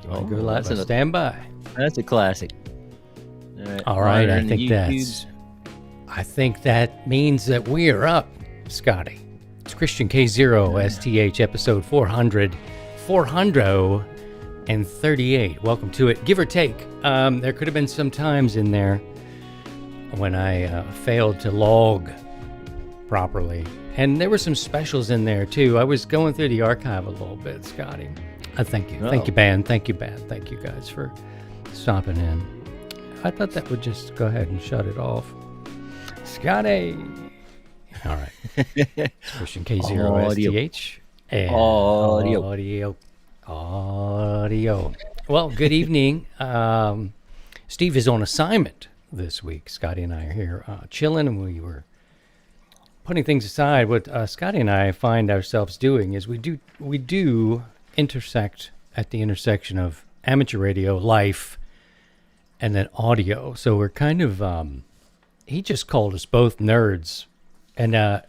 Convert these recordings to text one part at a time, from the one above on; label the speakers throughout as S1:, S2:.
S1: You want to go live? Stand by.
S2: That's a classic.
S1: All right. I think that means that we are up, Scotty. It's Christian K0 STH episode 438. Welcome to it. Give or take. There could have been some times in there when I failed to log properly. And there were some specials in there too. I was going through the archive a little bit, Scotty. Thank you. Thank you, Ben. Thank you, Ben. Thank you guys for stopping in. I thought that would just go ahead and shut it off. Scotty. All right. It's Christian K0 STH. And audio. Well, good evening. Steve is on assignment this week. Scotty and I are here chilling, and we were putting things aside. What Scotty and I find ourselves doing is we do intersect at the intersection of amateur radio, life, and then audio. So we're kind of, he just called us both nerds. And,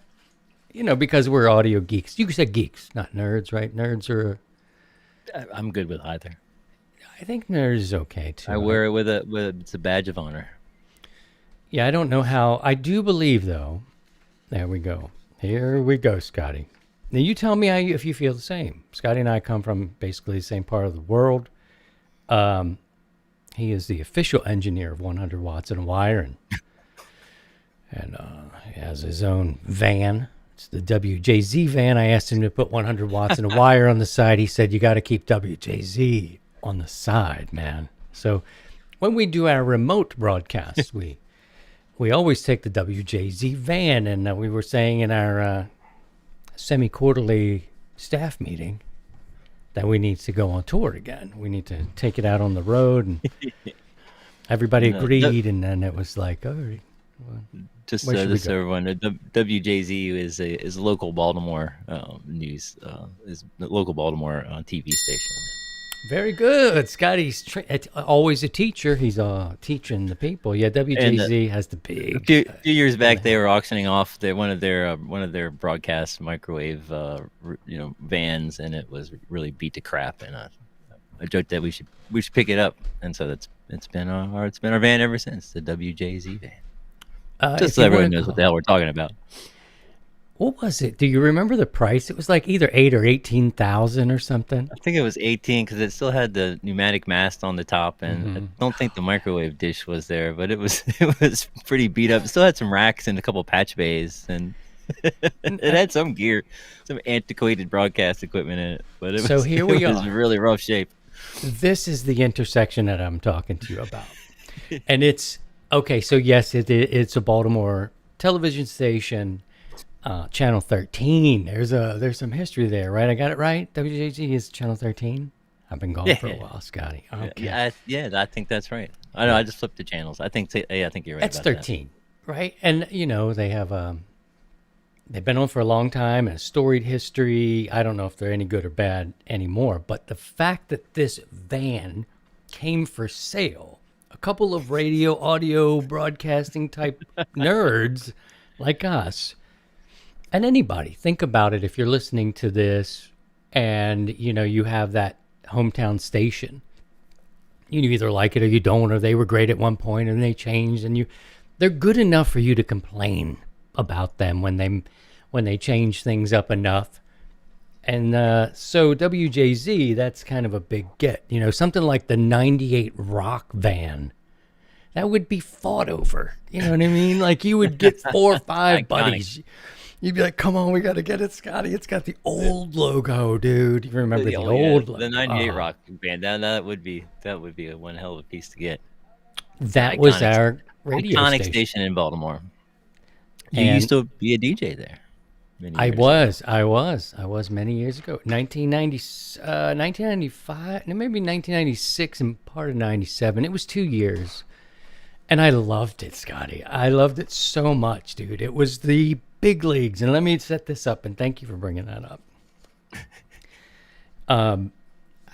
S1: because we're audio geeks. You said geeks, not nerds, right? Nerds are...
S2: I'm good with either.
S1: I think nerds is okay, too.
S2: I wear it with it's a badge of honor.
S1: Yeah, I don't know how. I do believe, though. There we go. Here we go, Scotty. Now, you tell me if you feel the same. Scotty and I come from basically the same part of the world. He is the official engineer of 100 Watts and Wire, and he has his own van. It's the WJZ van. I asked him to put 100 watts and a wire on the side. He said, you got to keep WJZ on the side, man. So when we do our remote broadcasts, we always take the WJZ van. And we were saying in our semi-quarterly staff meeting that we need to go on tour again. We need to take it out on the road. And everybody agreed. And then it was like, all right. Well,
S2: just so everyone, WJZ is local Baltimore news, is the local Baltimore TV station.
S1: Very good. Scotty's always a teacher. He's teaching the people. Yeah, WJZ has the big.
S2: A few years back, they were auctioning off one of their broadcast microwave vans, and it was really beat to crap. And I joked that we should pick it up, and so it's been our van ever since, the WJZ van. Just so everyone knows what the hell we're talking about.
S1: What was it? Do you remember the price? It was like either 8 or 18,000 or something.
S2: I think it was 18 because it still had the pneumatic mast on the top, and I don't think the microwave dish was there, but it was pretty beat up. It still had some racks and a couple patch bays, and it had some gear, some antiquated broadcast equipment in it. But it was really rough shape.
S1: This is the intersection that I'm talking to you about, and it's. Okay, so yes, it's a Baltimore television station, Channel 13. There's some history there, right? I got it right? WJZ is Channel 13? I've been gone for a while, Scotty. Okay.
S2: I think that's right. I know, I just flipped the channels. I think you're right.
S1: That's 13, right? And, they have, they've been on for a long time, and a storied history. I don't know if they're any good or bad anymore, but the fact that this van came for sale, a couple of radio, audio, broadcasting type nerds like us, and anybody, think about it. If you're listening to this and, you have that hometown station, you either like it or you don't, or they were great at one point and they changed, and they're good enough for you to complain about them when they change things up enough. And so WJZ, that's kind of a big get. Something like the 98 Rock van, that would be fought over. You know what I mean? Like you would get 4 or 5 buddies. You'd be like, come on, we got to get it, Scotty. It's got the old logo, dude. You remember the old logo?
S2: The 98 Rock band. That would be a one hell of a piece to get.
S1: That was our radio
S2: station in Baltimore. You used to be a DJ there.
S1: I was many years ago. 1995, maybe 1996 and part of 97. It was 2 years. And I loved it, Scotty. I loved it so much, dude. It was the big leagues. And let me set this up, and thank you for bringing that up.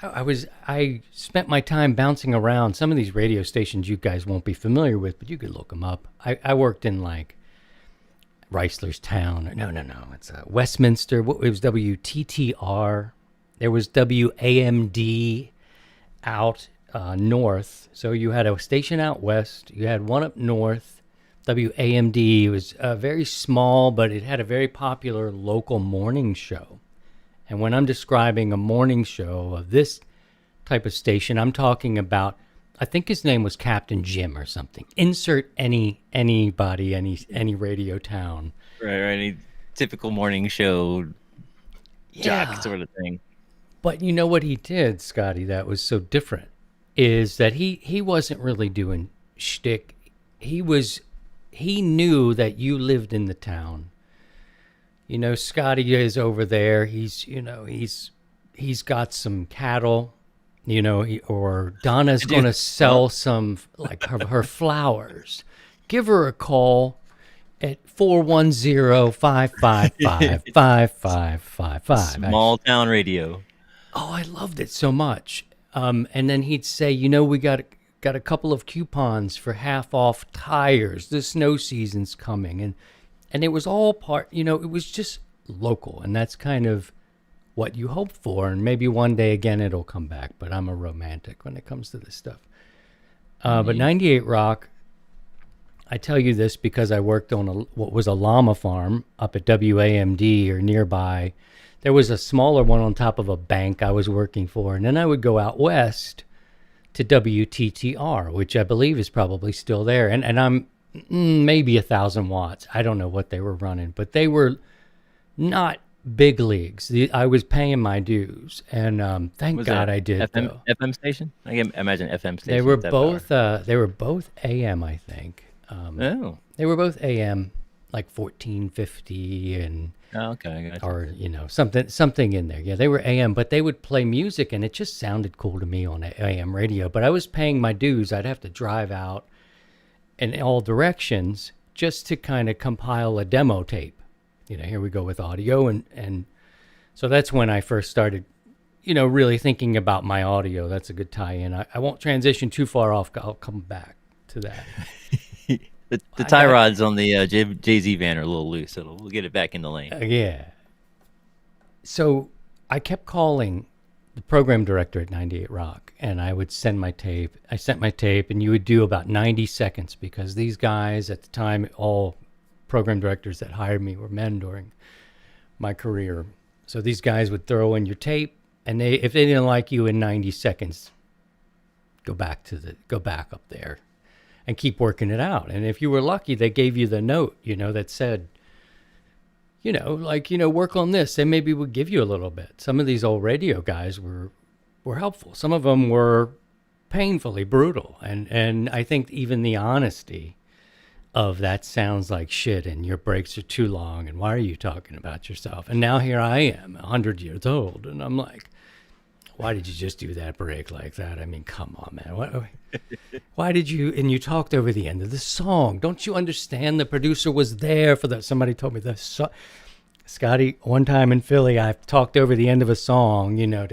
S1: I spent my time bouncing around some of these radio stations you guys won't be familiar with, but you could look them up. I worked in like Reisterstown. No. It's Westminster. It was WTTR. There was WAMD. out north. So you had a station out west, you had one up north. WAMD was very small, but it had a very popular local morning show. And when I'm describing a morning show of this type of station, I'm talking about, I think his name was Captain Jim or something. Insert anybody, any radio town.
S2: Right, any typical morning show jock sort of thing.
S1: But you know what he did, Scotty, that was so different, is that he wasn't really doing shtick. He knew that you lived in the town. You know, Scotty is over there. He's got some cattle, you know, or Donna's going to sell some, like her flowers. Give her a call at 410-555-5555.
S2: Small town radio.
S1: Oh, I loved it so much. And then he'd say, you know, we got a couple of coupons for half off tires. The snow season's coming. And it was all part, you know, it was just local. And that's kind of what you hope for. And maybe one day again it'll come back. But I'm a romantic when it comes to this stuff. But 98 Rock, I tell you this because I worked on what was a llama farm up at WAMD or nearby. There was a smaller one on top of a bank I was working for. And then I would go out west to WTTR, which I believe is probably still there. And I'm maybe 1,000 watts. I don't know what they were running, but they were not big leagues. I was paying my dues, and thank God I did.
S2: FM station? I can imagine FM station.
S1: They were both. They were both AM, I think. They were both AM, like 1450 and.
S2: Oh, okay, I got you.
S1: Or you know something in there. Yeah, they were AM, but they would play music, and it just sounded cool to me on AM radio. But I was paying my dues. I'd have to drive out in all directions just to kind of compile a demo tape. You know, here we go with audio, and so that's when I first started, you know, really thinking about my audio. That's a good tie-in. I won't transition too far off. I'll come back to that.
S2: The tie rods on the Jay-Z van are a little loose, so we'll get it back in the lane.
S1: Yeah. So I kept calling the program director at 98 Rock, and I would send my tape. I sent my tape, and you would do about 90 seconds because these guys at the time, all program directors that hired me were men during my career. So these guys would throw in your tape, and if they didn't like you in 90 seconds, go back up there and keep working it out. And if you were lucky, they gave you the note, you know, that said, you know, like, you know, work on this. They maybe would give you a little bit. Some of these old radio guys were helpful. Some of them were painfully brutal. And I think even the honesty of that sounds like shit and your breaks are too long and why are you talking about yourself? And now here I am, 100 years old, and I'm like, why did you just do that break like that? I mean, come on, man. Why did you? And you talked over the end of the song. Don't you understand? The producer was there for the. Somebody told me the song. Scotty, one time in Philly, I talked over the end of a song, you know,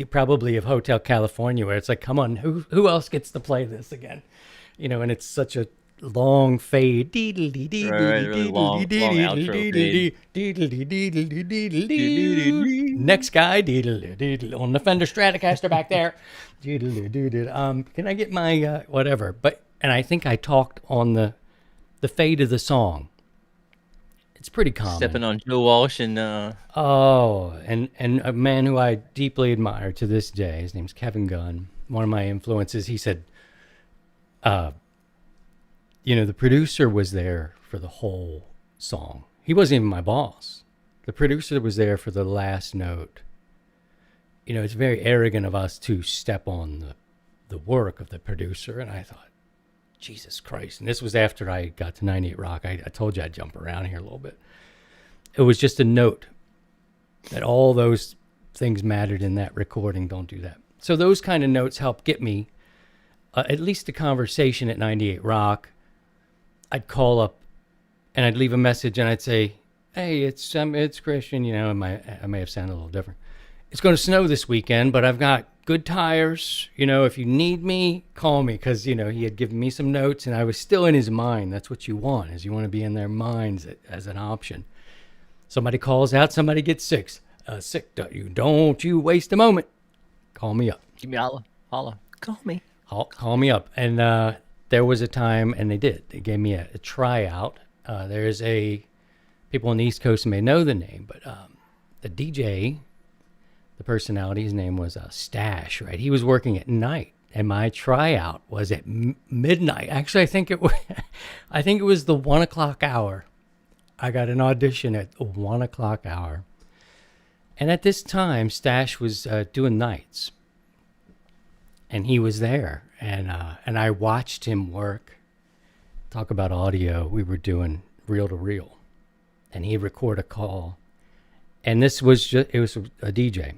S1: probably of Hotel California, where it's like, come on, who else gets to play this again? You know, and it's such a long fade.
S2: Really long outro fade.
S1: Next guy on the Fender Stratocaster back there. Can I get my whatever? And I think I talked on the fade of the song. It's pretty common.
S2: Stepping on Joe Walsh and
S1: and a man who I deeply admire to this day. His name's Kevin Gunn. One of my influences. He said, you know, the producer was there for the whole song. He wasn't even my boss. The producer was there for the last note. You know, it's very arrogant of us to step on the work of the producer. And I thought, Jesus Christ. And this was after I got to 98 Rock. I told you I'd jump around here a little bit. It was just a note that all those things mattered in that recording. Don't do that. So those kind of notes helped get me at least a conversation at 98 Rock. I'd call up and I'd leave a message and I'd say, hey, it's Christian. You know, I may have sounded a little different. It's going to snow this weekend, but I've got good tires. You know, if you need me, call me. Because, you know, he had given me some notes and I was still in his mind. That's what you want, is you want to be in their minds as an option. Somebody calls out, somebody gets sick. Don't you waste a moment. Call me up.
S2: Give me holla, holla, call me.
S1: Call me up. And there was a time, and they did. They gave me a tryout. There's people on the East Coast may know the name, but the DJ, the personality, his name was Stash, right? He was working at night, and my tryout was at midnight. Actually, I think it was the 1 o'clock hour. I got an audition at the 1 o'clock hour. And at this time, Stash was doing nights. And he was there. And I watched him work. Talk about audio. We were doing reel to reel. And he'd record a call. And it was a DJ.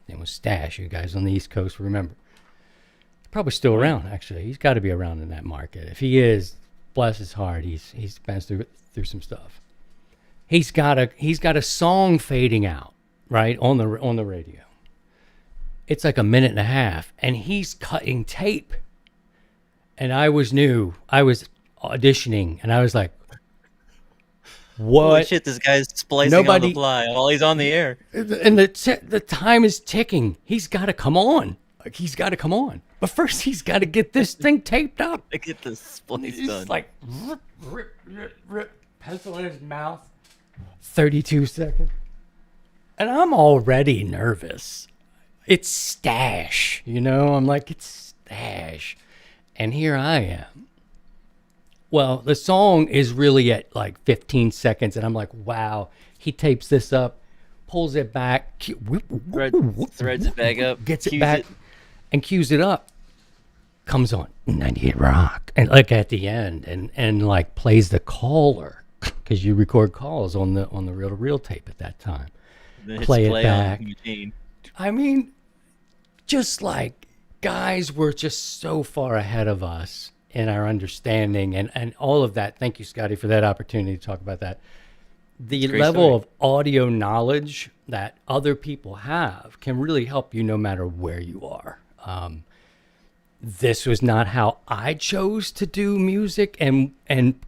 S1: It was Stash. You guys on the East Coast remember. He's probably still around, actually. He's got to be around in that market. If he is, bless his heart, he's been through some stuff. He's got a song fading out, right, on the radio. It's like a minute and a half, and he's cutting tape. And I was new. I was auditioning, and I was like, what?
S2: Holy shit, this guy's splicing on the fly while he's on the air.
S1: And the time is ticking. He's got to come on. Like, he's got to come on. But first, he's got to get this thing taped up.
S2: I get this splice done.
S1: He's like, rip, pencil in his mouth. 32 seconds. And I'm already nervous. It's Stash, I'm like, it's Stash. And here I am. Well, the song is really at like 15 seconds. And I'm like, wow. He tapes this up, pulls it back,
S2: threads it back up,
S1: gets it back, and cues it up. Comes on 98 Rock. And like at the end, and like plays the caller. Because you record calls on the reel-to-reel tape at that time. Play it back. I mean, just like guys were just so far ahead of us in our understanding and all of that. Thank you, Scotty, for that opportunity to talk about that. The level of audio knowledge that other people have can really help you no matter where you are. This was not how I chose to do music and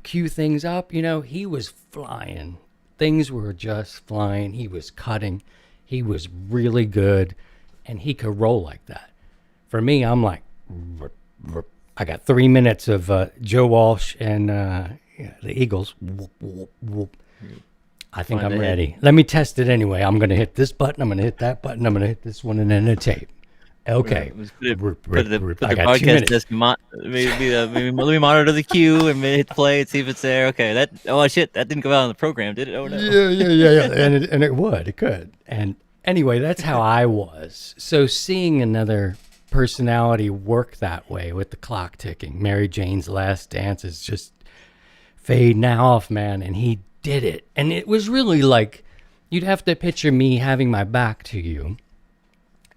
S1: cue things up. He was flying. Things were just flying. He was cutting. He was really good, and he could roll like that. For me, I'm like, I got 3 minutes of Joe Walsh and the Eagles. Whoop, whoop, whoop. I think I'm ready. Let me test it anyway. I'm going to hit this button. I'm going to hit that button. I'm going to hit this one, and then a tape. Okay.
S2: Put the podcast desk. Let me monitor the cue and hit play and see if it's there. Okay. That didn't go out on the program, did it? Oh no.
S1: Yeah. And it could. And anyway, that's how I was. So seeing another personality work that way with the clock ticking, Mary Jane's Last Dance is just fading off, man. And he did it. And it was really like you'd have to picture me having my back to you,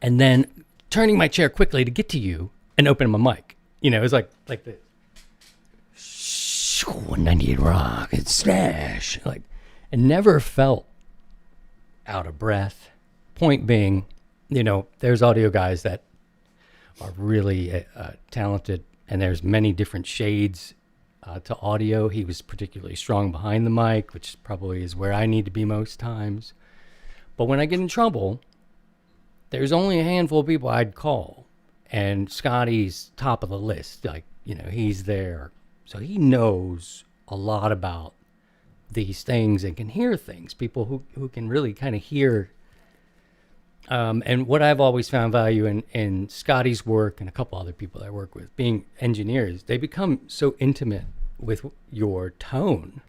S1: and then turning my chair quickly to get to you and open my mic. It was like this. 98 Rock, it's Stash. Like, it never felt out of breath. Point being, there's audio guys that are really talented, and there's many different shades to audio. He was particularly strong behind the mic, which probably is where I need to be most times. But when I get in trouble, there's only a handful of people I'd call, and Scotty's top of the list. Like, he's there. So he knows a lot about these things and can hear things, people who can really kind of hear. And what I've always found value in Scotty's work and a couple other people I work with, being engineers, they become so intimate with your tone,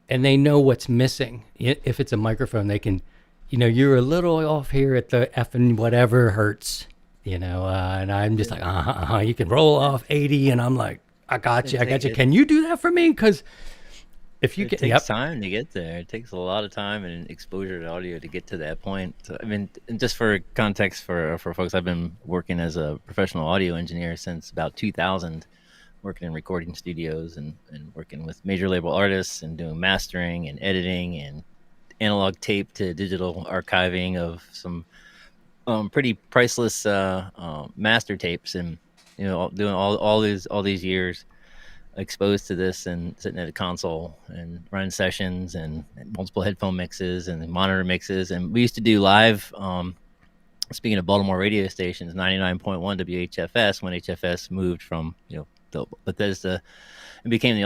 S1: and they know what's missing. If it's a microphone, they can, you're a little off here at the effing whatever hertz, and I'm just like, you can roll off 80, and I'm like, I got you. Can you do that for me? Because if you
S2: it takes time to get there. It takes a lot of time and exposure to audio to get to that point. So, I mean, just for context for folks, I've been working as a professional audio engineer since about 2000, working in recording studios and working with major label artists and doing mastering and editing and analog tape to digital archiving of some pretty priceless master tapes, and doing all these years exposed to this and sitting at a console and running sessions and multiple headphone mixes and monitor mixes. And we used to do live speaking of Baltimore radio stations, 99.1 WHFS, when HFS moved from, the Bethesda and became the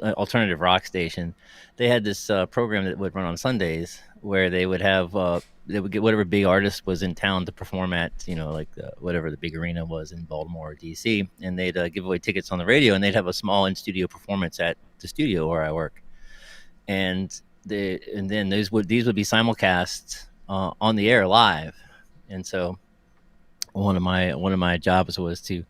S2: alternative rock station, they had this program that would run on Sundays where they would have they would get whatever big artist was in town to perform at, like whatever the big arena was in Baltimore or DC, and they'd give away tickets on the radio, and they'd have a small in studio performance at the studio where I work, and then these would be simulcast on the air live. And so one of my jobs was to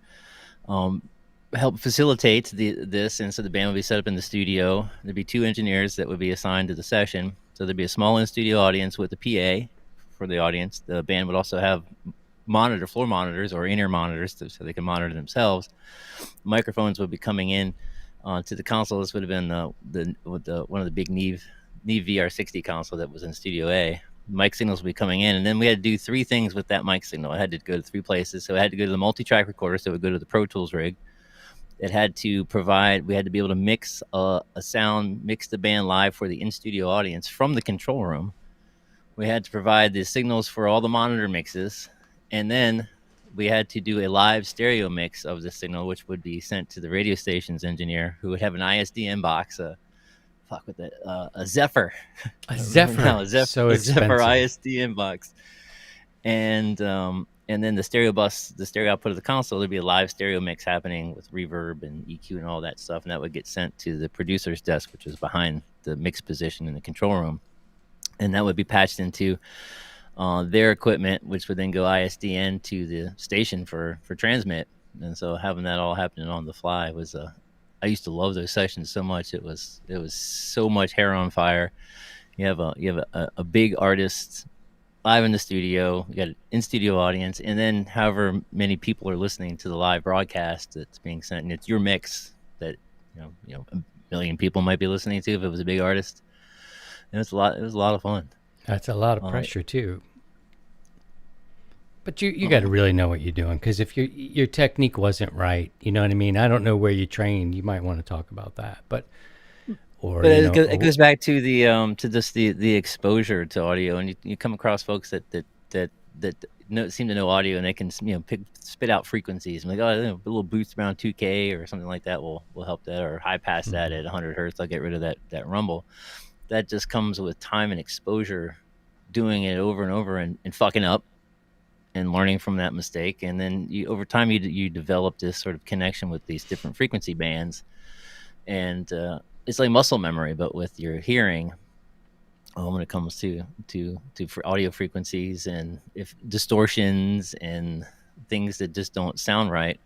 S2: help facilitate this. And so the band would be set up in the studio. There'd be 2 engineers that would be assigned to the session. So there'd be a small in-studio audience with a PA for the audience. The band would also have floor monitors or in-ear monitors so they can monitor themselves. Microphones would be coming in to the console. This would have been one of the big Neve VR60 console that was in Studio A. Mic signals would be coming in, and then we had to do 3 things with that mic signal. I had to go to 3 places. So I had to go to the multi-track recorder, so it would go to the Pro Tools rig. We had to be able to mix mix the band live for the in-studio audience from the control room. We had to provide the signals for all the monitor mixes, and then we had to do a live stereo mix of the signal, which would be sent to the radio station's engineer, who would have an ISDN box, a Zephyr.
S1: A Zephyr.
S2: No,
S1: So
S2: a Zephyr
S1: expensive.
S2: ISDN box. And then the stereo output of the console, there'd be a live stereo mix happening with reverb and EQ and all that stuff, and that would get sent to the producer's desk, which was behind the mix position in the control room, and that would be patched into their equipment, which would then go ISDN to the station for transmit. And so having that all happening on the fly was I used to love those sessions so much. It was so much hair on fire. You have a big artist live in the studio. You got an in-studio audience, and then however many people are listening to the live broadcast that's being sent, and it's your mix that a million people might be listening to if it was a big artist. And it was a lot of fun.
S1: That's a lot of pressure too. But you got to really know what you're doing, because if your technique wasn't right, you know what I mean? I don't know where you trained. You might want to talk about that, it
S2: goes back to the exposure to audio, and you come across folks that seem to know audio, and they can spit out frequencies. I'm like, a little boost around 2K or something like that will help that, or high pass that at 100 hertz. I'll get rid of that rumble. That just comes with time and exposure, doing it over and over and fucking up and learning from that mistake. And then over time you develop this sort of connection with these different frequency bands, and it's like muscle memory, but with your hearing. When it comes to for audio frequencies, and if distortions and things that just don't sound right,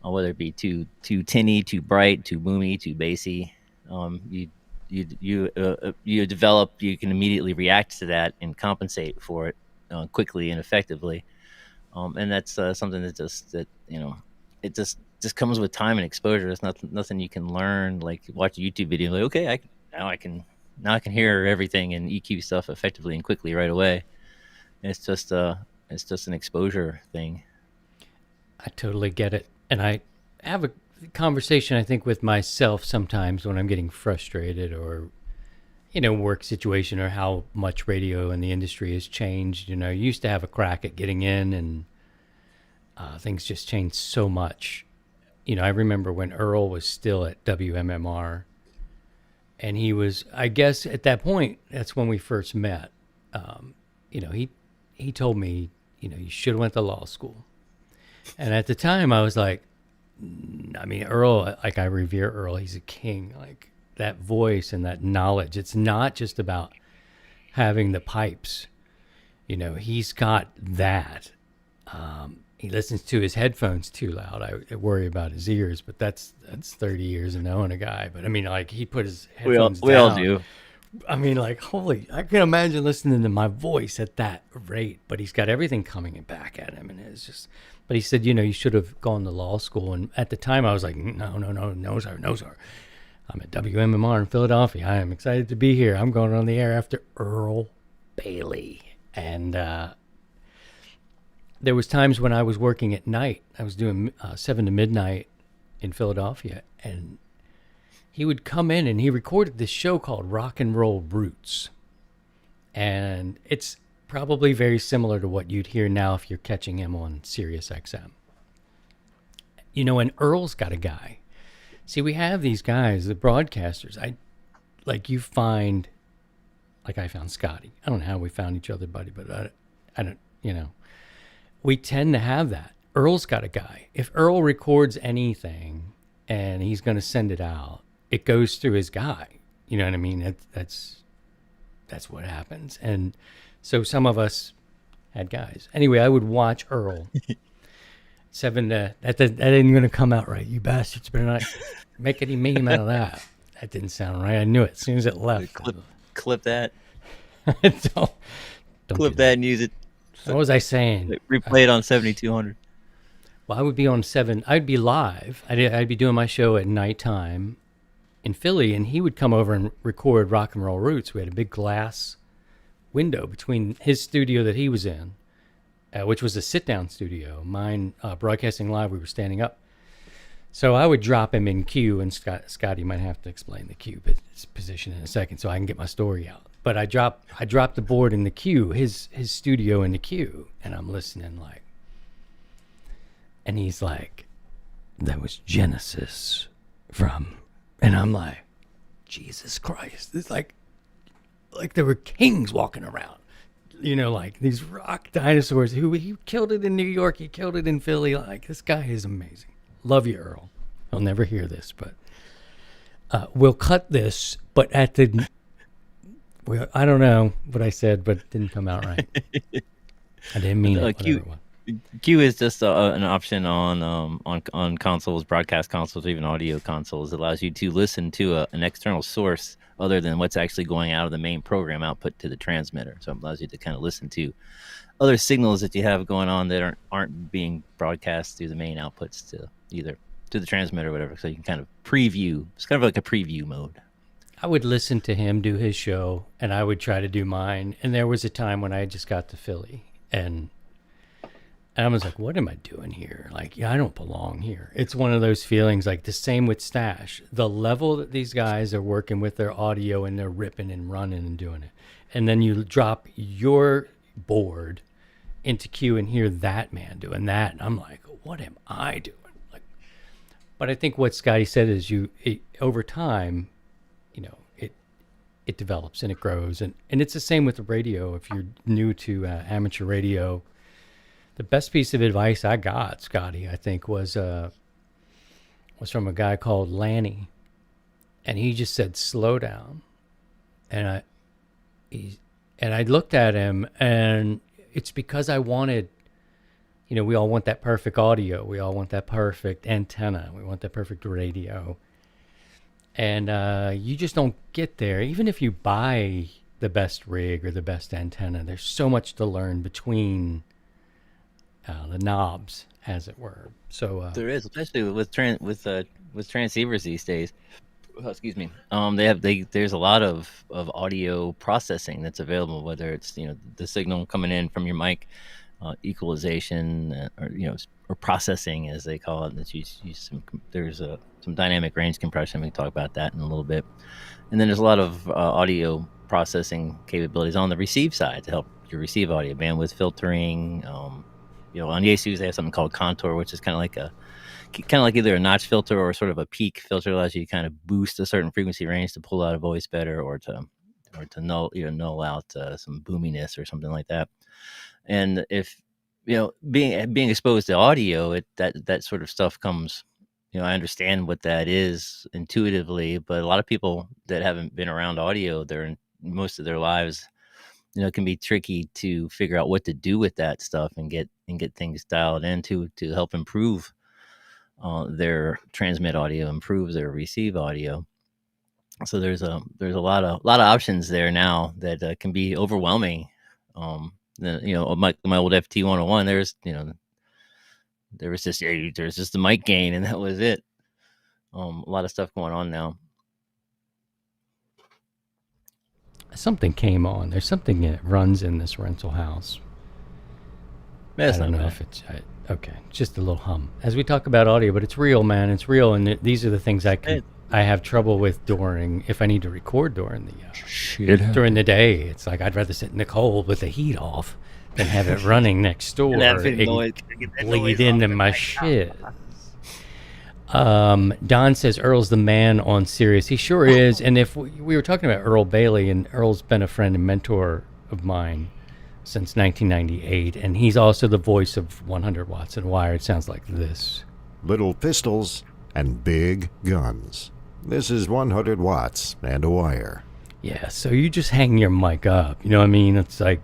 S2: whether it be too tinny, too bright, too boomy, too bassy, you can immediately react to that and compensate for it quickly and effectively. And that's something that it just comes with time and exposure. It's nothing you can learn, like watch a YouTube video, like, okay, now I can hear everything and EQ stuff effectively and quickly right away. It's just an exposure thing.
S1: I totally get it. And I have a conversation, I think, with myself sometimes when I'm getting frustrated, or work situation, or how much radio in the industry has changed. You used to have a crack at getting in, and things just changed so much. I remember when Earl was still at WMMR, and he was, I guess at that point, that's when we first met. He told me, you should have went to law school. And at the time I was like, Earl, like, I revere Earl. He's a king. Like, that voice and that knowledge. It's not just about having the pipes. He's got that. He listens to his headphones too loud. I worry about his ears, but that's 30 years of knowing a guy. But he put his headphones down.
S2: We all do.
S1: Holy, I can imagine listening to my voice at that rate, but he's got everything coming back at him. And it's just, but he said, you should have gone to law school. And at the time I was like, no, sir. I'm at WMMR in Philadelphia. I am excited to be here. I'm going on the air after Earl Bailey. And there was times when I was working at night. I was doing 7 to midnight in Philadelphia, and he would come in and he recorded this show called Rock and Roll Roots. And it's probably very similar to what you'd hear now if you're catching him on Sirius XM. And Earl's got a guy. See, we have these guys, the broadcasters. You find, like I found Scotty. I don't know how we found each other, buddy, but I don't, we tend to have that. Earl's got a guy. If Earl records anything and he's going to send it out, it goes through his guy. You know what I mean? That's what happens. And so some of us had guys. Anyway, I would watch Earl. That ain't going to come out right. You bastards better not make any meme out of that. That didn't sound right. I knew it as soon as it left.
S2: Clip that.
S1: don't
S2: Clip that and use it.
S1: What was I saying?
S2: Replay it on 7200.
S1: Well, I would be on 7. I'd be live. I'd be doing my show at nighttime in Philly, and he would come over and record Rock and Roll Roots. We had a big glass window between his studio that he was in, which was a sit-down studio. Mine, broadcasting live, we were standing up. So I would drop him in queue, and Scotty might have to explain the queue position in a second so I can get my story out. But I dropped the board in the queue, his studio in the queue, and I'm listening like, and he's like, that was Genesis from, and I'm like, Jesus Christ, it's like there were kings walking around, like these rock dinosaurs. He killed it in New York, he killed it in Philly. Like, this guy is amazing. Love you, Earl. He'll never hear this, but we'll cut this. But I don't know what I said, but it didn't come out right. I didn't mean it.
S2: Q is just an option on consoles, broadcast consoles, or even audio consoles. It allows you to listen to an external source other than what's actually going out of the main program output to the transmitter. So it allows you to kind of listen to other signals that you have going on that aren't being broadcast through the main outputs to either to the transmitter or whatever. So you can kind of preview. It's kind of like a preview mode.
S1: I would listen to him do his show, and I would try to do mine. And there was a time when I just got to Philly, and I was like, what am I doing here? Like, I don't belong here. It's one of those feelings, like the same with Stash. The level that these guys are working with their audio, and they're ripping and running and doing it. And then you drop your board into queue and hear that man doing that. And I'm like, what am I doing? But I think what Scotty said is over time, it develops and it grows. And it's the same with the radio. If you're new to amateur radio, the best piece of advice I got, Scotty, I think, was from a guy called Lanny. And he just said, slow down. And I looked at him, and it's because I wanted, we all want that perfect audio. We all want that perfect antenna. We want that perfect radio. And you just don't get there. Even if you buy the best rig or the best antenna, there's so much to learn between the knobs, as it were. So
S2: there is, especially with transceivers these days. Oh, excuse me. There's a lot of audio processing that's available, whether it's the signal coming in from your mic, equalization, or processing, as they call it. That's there's some dynamic range compression. We can talk about that in a little bit. And then there's a lot of audio processing capabilities on the receive side to help you receive audio, bandwidth filtering. On Yaesu's they have something called Contour, which is kind of like either a notch filter or sort of a peak filter. It allows you to kind of boost a certain frequency range to pull out a voice better, or to null out some boominess or something like that. And if being exposed to audio, that sort of stuff comes. I understand what that is intuitively, but a lot of people that haven't been around audio, most of their lives, it can be tricky to figure out what to do with that stuff and get things dialed in to help improve their transmit audio, improve their receive audio. So there's a lot of options there now that can be overwhelming. My old FT 101, there's just the mic gain, and that was it. A lot of stuff going on now.
S1: Something came on. There's something that runs in this rental house.
S2: I
S1: don't know if it's okay. Just a little hum as we talk about audio, but it's real, man. It's real, and these are the things I can I have trouble with if I need to record during
S3: Shit.
S1: during the day. It's like I'd rather sit in the cold with the heat off than have it running next door.
S2: And that big
S1: It
S2: noise,
S1: can
S2: get that
S1: bleed
S2: noise
S1: into
S2: off.
S1: my shit. Don says Earl's the man on Sirius. He sure is. And if we were talking about Earl Bailey, and Earl's been a friend and mentor of mine since 1998, and he's also the voice of 100 Watts and Wire. It sounds like this.
S4: Little pistols and big guns. This is 100 watts and a wire.
S1: Yeah, so you just hang your mic up. You know what I mean? It's like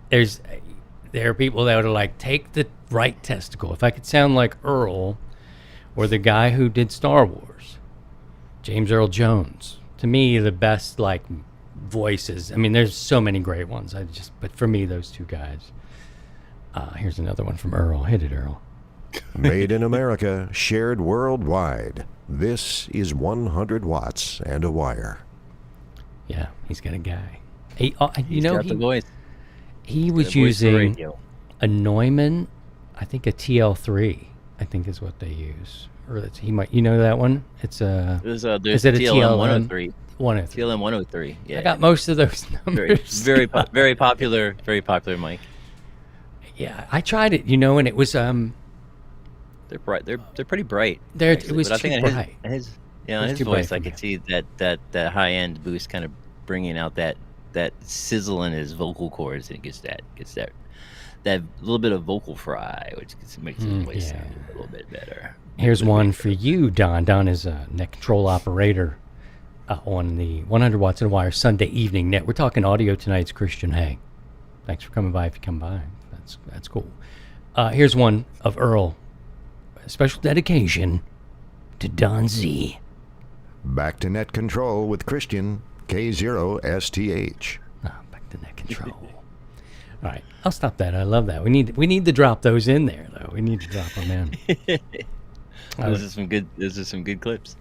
S1: there are people that are like, take the right testicle. If I could sound like Earl or the guy who did Star Wars, James Earl Jones. To me, the best like voices. I mean, there's so many great ones. But for me, those two guys. Here's another one from Earl. Hit it, Earl.
S4: Made in America, shared worldwide. This is 100 watts and a wire.
S1: Yeah, he's got a guy. You
S2: He's
S1: know,
S2: got the voice.
S1: he was
S2: The voice for
S1: using
S2: radio.
S1: a Neumann, I think a TL3, I think is what they use. Or he might, you know that one? It's a.
S2: There's
S1: Is it a
S2: TLM
S1: TLM?
S2: 103.
S1: 103.
S2: TLM 103. Yeah.
S1: I got most of those
S2: very,
S1: numbers.
S2: very, very popular mic.
S1: Yeah, I tried it, you know, and it was
S2: They're bright. They're pretty bright.
S1: There,
S2: actually.
S1: it was
S2: But I
S1: too
S2: think
S1: bright.
S2: his
S1: It was
S2: his
S1: too bright
S2: voice,
S1: for
S2: I
S1: me.
S2: could see that high end boost kind of bringing out that sizzle in his vocal cords, and it gets that little bit of vocal fry, which makes his voice
S1: yeah.
S2: sound a little bit better.
S1: Here's one for you, Don. Don is a net control operator on the 100 Watts and Wire Sunday Evening Net. We're talking audio tonight. It's Christian Hay. Thanks for coming by. If you come by, that's cool. Here's one of Earl. A special dedication to Don Z.
S4: Back to net control with Christian, K0STH.
S1: Back to net control. All right, I'll stop that. I love that. We need to drop those in there, though. We need to drop them in.
S2: Those are some good clips.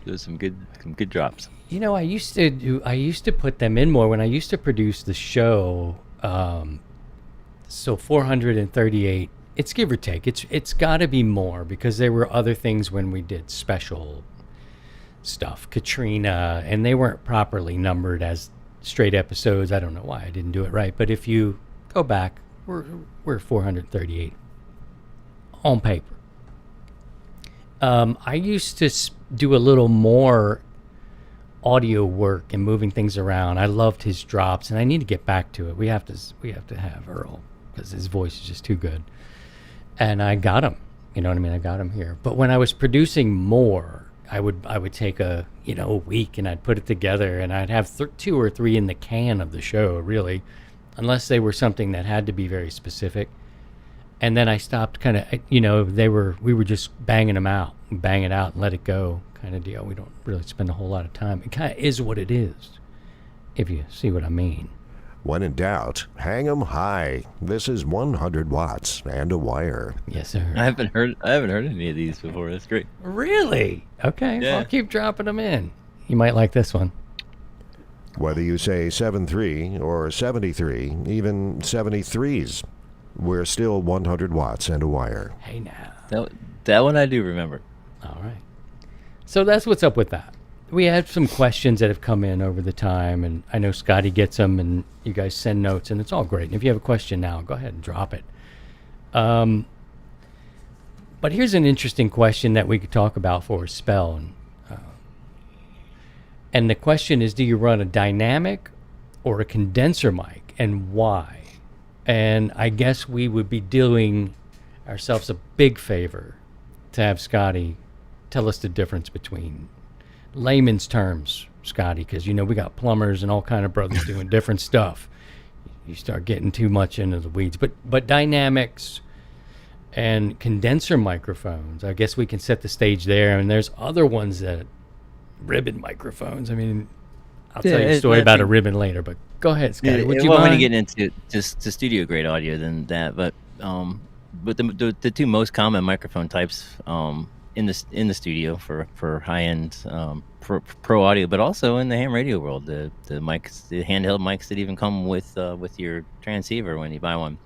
S2: Those are some good drops.
S1: You know, I used to put them in more when I used to produce the show. So 438. It's give or take. It's got to be more because there were other things when we did special stuff, Katrina, and they weren't properly numbered as straight episodes. I don't know why I didn't do it right, but if you go back, we're 438 on paper. I used to do a little more audio work and moving things around. I loved his drops, and I need to get back to it. We have to have Earl because his voice is just too good. And I got him. You know what I mean? I got him here. But when I was producing more, I would take a week and I'd put it together, and I'd have 2 or 3 in the can of the show, really, unless they were something that had to be very specific. And then I stopped kind of, we were just banging them out, bang it out and let it go kind of deal. We don't really spend a whole lot of time. It kind of is what it is, if you see what I mean.
S4: When in doubt, hang 'em high. This is 100 watts and a wire.
S1: Yes, sir.
S2: I haven't heard any of these before. That's great.
S1: Really? Okay,
S2: Yeah.
S1: I'll keep dropping them in. You might like this one.
S4: Whether you say 7.3 or 73, even 73s, we're still 100 watts and a wire.
S1: Hey, now.
S2: That one I do remember.
S1: All right. So that's what's up with that. We had some questions that have come in over the time, and I know Scotty gets them, and you guys send notes, and it's all great. And if you have a question now, go ahead and drop it. But here's an interesting question that we could talk about for a spell. And the question is, do you run a dynamic or a condenser mic, and why? And I guess we would be doing ourselves a big favor to have Scotty tell us the difference between layman's terms, Scotty, because we got plumbers and all kind of brothers doing different stuff. You start getting too much into the weeds, but dynamics and condenser microphones, I guess we can set the stage there. And there's other ones that ribbon microphones. I mean, I'll tell you a story about a ribbon later, but go ahead, Scotty. Would you
S2: when
S1: mind?
S2: you get into just to studio grade audio than that, but the two most common microphone types in the studio for high end pro audio, but also in the ham radio world, the mics, the handheld mics that even come with your transceiver when you buy one,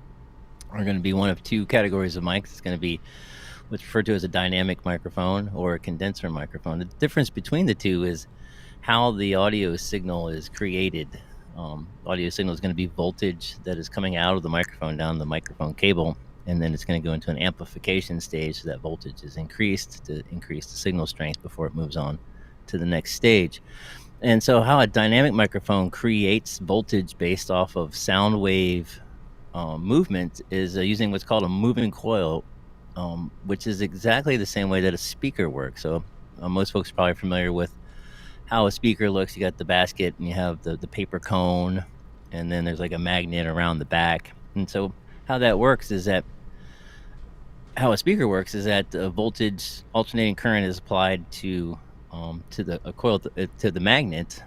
S2: are going to be one of two categories of mics. It's going to be what's referred to as a dynamic microphone or a condenser microphone. The difference between the two is how the audio signal is created. Audio signal is going to be voltage that is coming out of the microphone down the microphone cable, and then it's going to go into an amplification stage, so that voltage is increased to increase the signal strength before it moves on to the next stage. And so how a dynamic microphone creates voltage based off of sound wave movement is using what's called a moving coil, which is exactly the same way that a speaker works. So most folks are probably familiar with how a speaker looks. You got the basket and you have the paper cone, and then there's like a magnet around the back. And so how that works is that how a speaker works is that a voltage alternating current is applied to the coil, to the magnet,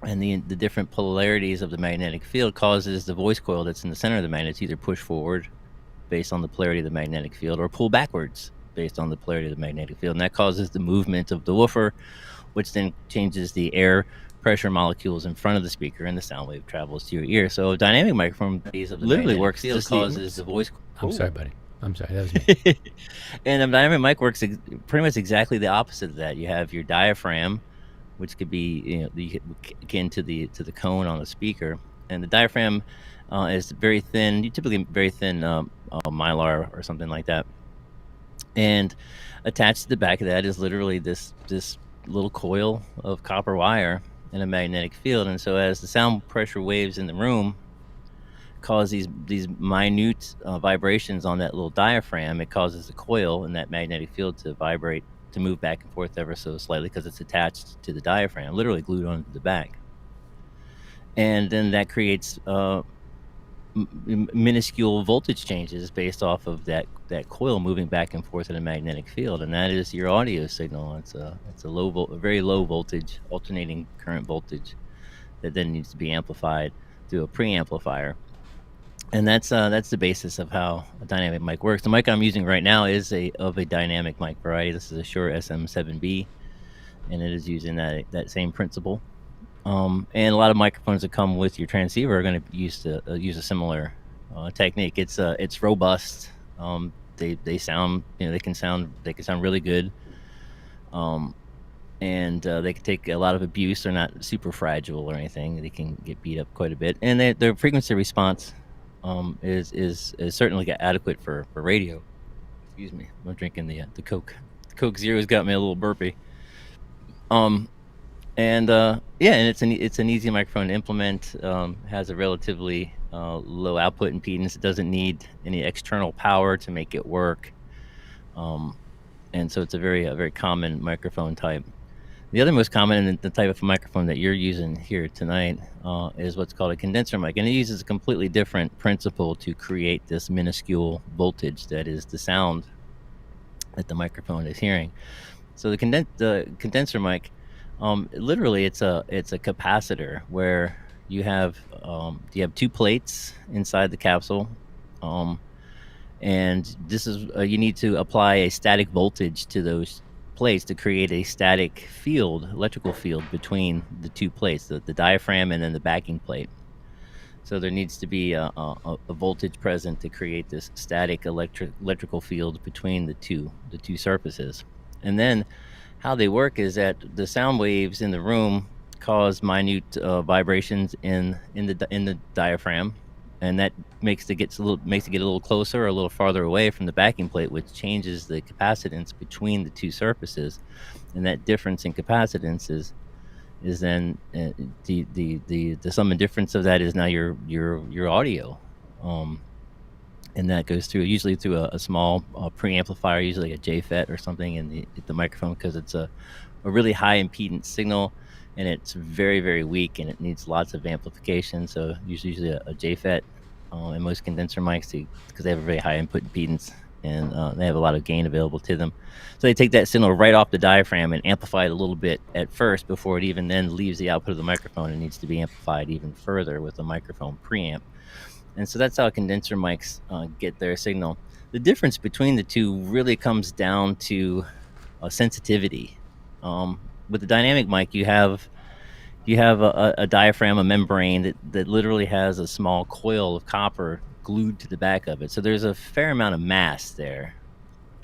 S2: and the different polarities of the magnetic field causes the voice coil that's in the center of the magnet to either push forward based on the polarity of the magnetic field or pull backwards based on the polarity of the magnetic field. And that causes the movement of the woofer, which then changes the air pressure molecules in front of the speaker, and the sound wave travels to your ear. So a dynamic microphone literally works
S1: field
S2: just causes the voice.
S1: I'm sorry, buddy. I'm sorry. That was me.
S2: And a dynamic mic works pretty much exactly the opposite of that. You have your diaphragm, which could be akin to the cone on the speaker, and the diaphragm is very thin, typically very thin mylar or something like that. And attached to the back of that is literally this little coil of copper wire and a magnetic field. And so as the sound pressure waves in the room cause these minute vibrations on that little diaphragm, it causes the coil and that magnetic field to vibrate, to move back and forth ever so slightly, because it's attached to the diaphragm, literally glued onto the back. And then that creates minuscule voltage changes based off of that coil moving back and forth in a magnetic field, and that is your audio signal. It's a very low voltage alternating current voltage that then needs to be amplified through a preamplifier. And that's the basis of how a dynamic mic works. The mic I'm using right now is of a dynamic mic variety. This is a Shure SM7B, and it is using that same principle. And a lot of microphones that come with your transceiver are going to use a similar technique. It's robust. They sound, they can sound really good. And they can take a lot of abuse. They're not super fragile or anything. They can get beat up quite a bit, and their frequency response is certainly adequate for radio. Excuse me, I'm drinking the Coke. The Coke Zero's got me a little burpy. And it's an easy microphone to implement. Has a relatively low output impedance. It doesn't need any external power to make it work. And so it's a very common microphone type. The other most common, and the type of microphone that you're using here tonight, is what's called a condenser mic, and it uses a completely different principle to create this minuscule voltage that is the sound that the microphone is hearing. So the condenser mic, literally, it's a capacitor where you have two plates inside the capsule, and this is you need to apply a static voltage to those plates to create a static field, electrical field between the two plates, the diaphragm and then the backing plate. So there needs to be a voltage present to create this static electrical field between the two surfaces. And then how they work is that the sound waves in the room cause minute vibrations in the diaphragm, and that makes it get a little closer or a little farther away from the backing plate, which changes the capacitance between the two surfaces. And that difference in capacitance is then the sum and difference of that is now your audio, and that goes usually through a small preamplifier, usually a JFET or something in the microphone, because it's a really high impedance signal, and it's very, very weak, and it needs lots of amplification. So usually a JFET, and most condenser mics, because they have a very high input impedance, and they have a lot of gain available to them. So they take that signal right off the diaphragm and amplify it a little bit at first before it even then leaves the output of the microphone. It needs to be amplified even further with a microphone preamp. And so that's how condenser mics get their signal. The difference between the two really comes down to sensitivity. With the dynamic mic, you have a diaphragm, a membrane that literally has a small coil of copper glued to the back of it. So there's a fair amount of mass there.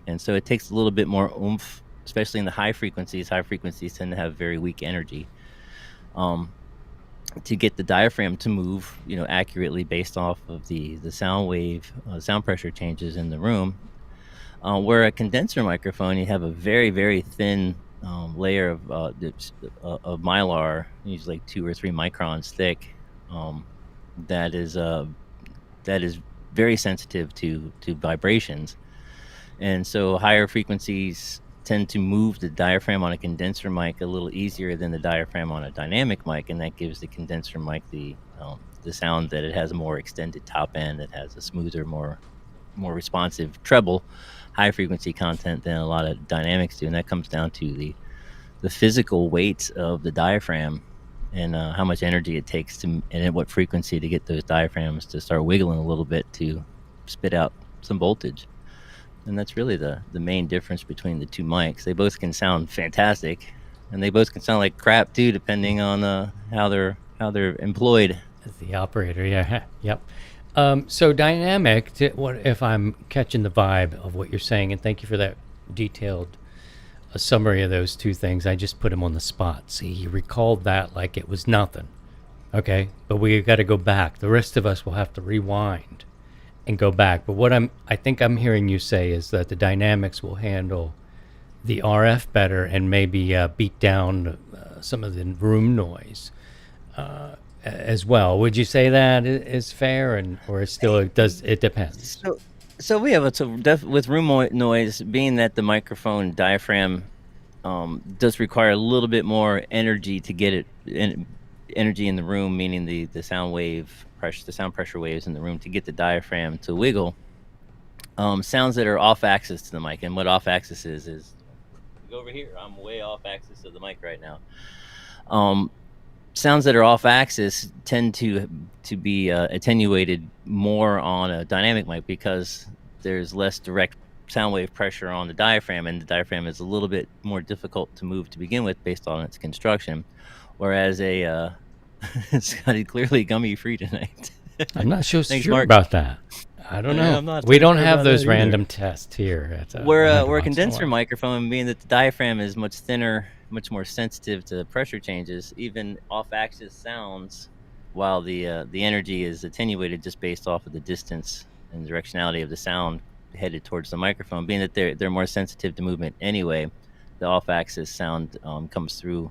S2: and so it takes a little bit more oomph, especially in the high frequencies. High frequencies tend to have very weak energy. To get the diaphragm to move, accurately based off of the sound wave, sound pressure changes in the room. Where a condenser microphone, you have a very, very thin layer of mylar, usually like 2 or 3 microns thick, that is very sensitive to vibrations, and so higher frequencies tend to move the diaphragm on a condenser mic a little easier than the diaphragm on a dynamic mic, and that gives the condenser mic the sound that it has a more extended top end, that has a smoother, more responsive treble, high frequency content than a lot of dynamics do, and that comes down to the physical weight of the diaphragm and how much energy it takes and at what frequency to get those diaphragms to start wiggling a little bit to spit out some voltage. And that's really the main difference between the two mics. They both can sound fantastic, and they both can sound like crap too, depending on how they're employed.
S1: As the operator, yeah, yep. So dynamic. What if I'm catching the vibe of what you're saying? And thank you for that detailed summary of those two things. I just put him on the spot. See, he recalled that like it was nothing. Okay, but we got to go back. The rest of us will have to rewind and go back. But what I think I'm hearing you say is that the dynamics will handle the RF better and maybe beat down some of the room noise as well. Would you say that is fair, or it still it depends?
S2: So we have with room noise, being that the microphone diaphragm does require a little bit more energy to get it energy in the room, meaning the sound wave pressure, the sound pressure waves in the room to get the diaphragm to wiggle. Sounds that are off axis to the mic, and what off axis is go over here. I'm way off axis of the mic right now. Sounds that are off axis tend to be attenuated more on a dynamic mic because there's less direct sound wave pressure on the diaphragm, and the diaphragm is a little bit more difficult to move to begin with based on its construction. Whereas Scotty, clearly gummy free tonight.
S1: I'm not sure
S2: Mark.
S1: about that. I don't know. We don't have those random tests here.
S2: We're a condenser microphone, being that the diaphragm is much thinner, much more sensitive to pressure changes, even off-axis sounds, while the energy is attenuated just based off of the distance and directionality of the sound headed towards the microphone. Being that they're more sensitive to movement anyway, the off-axis sound comes through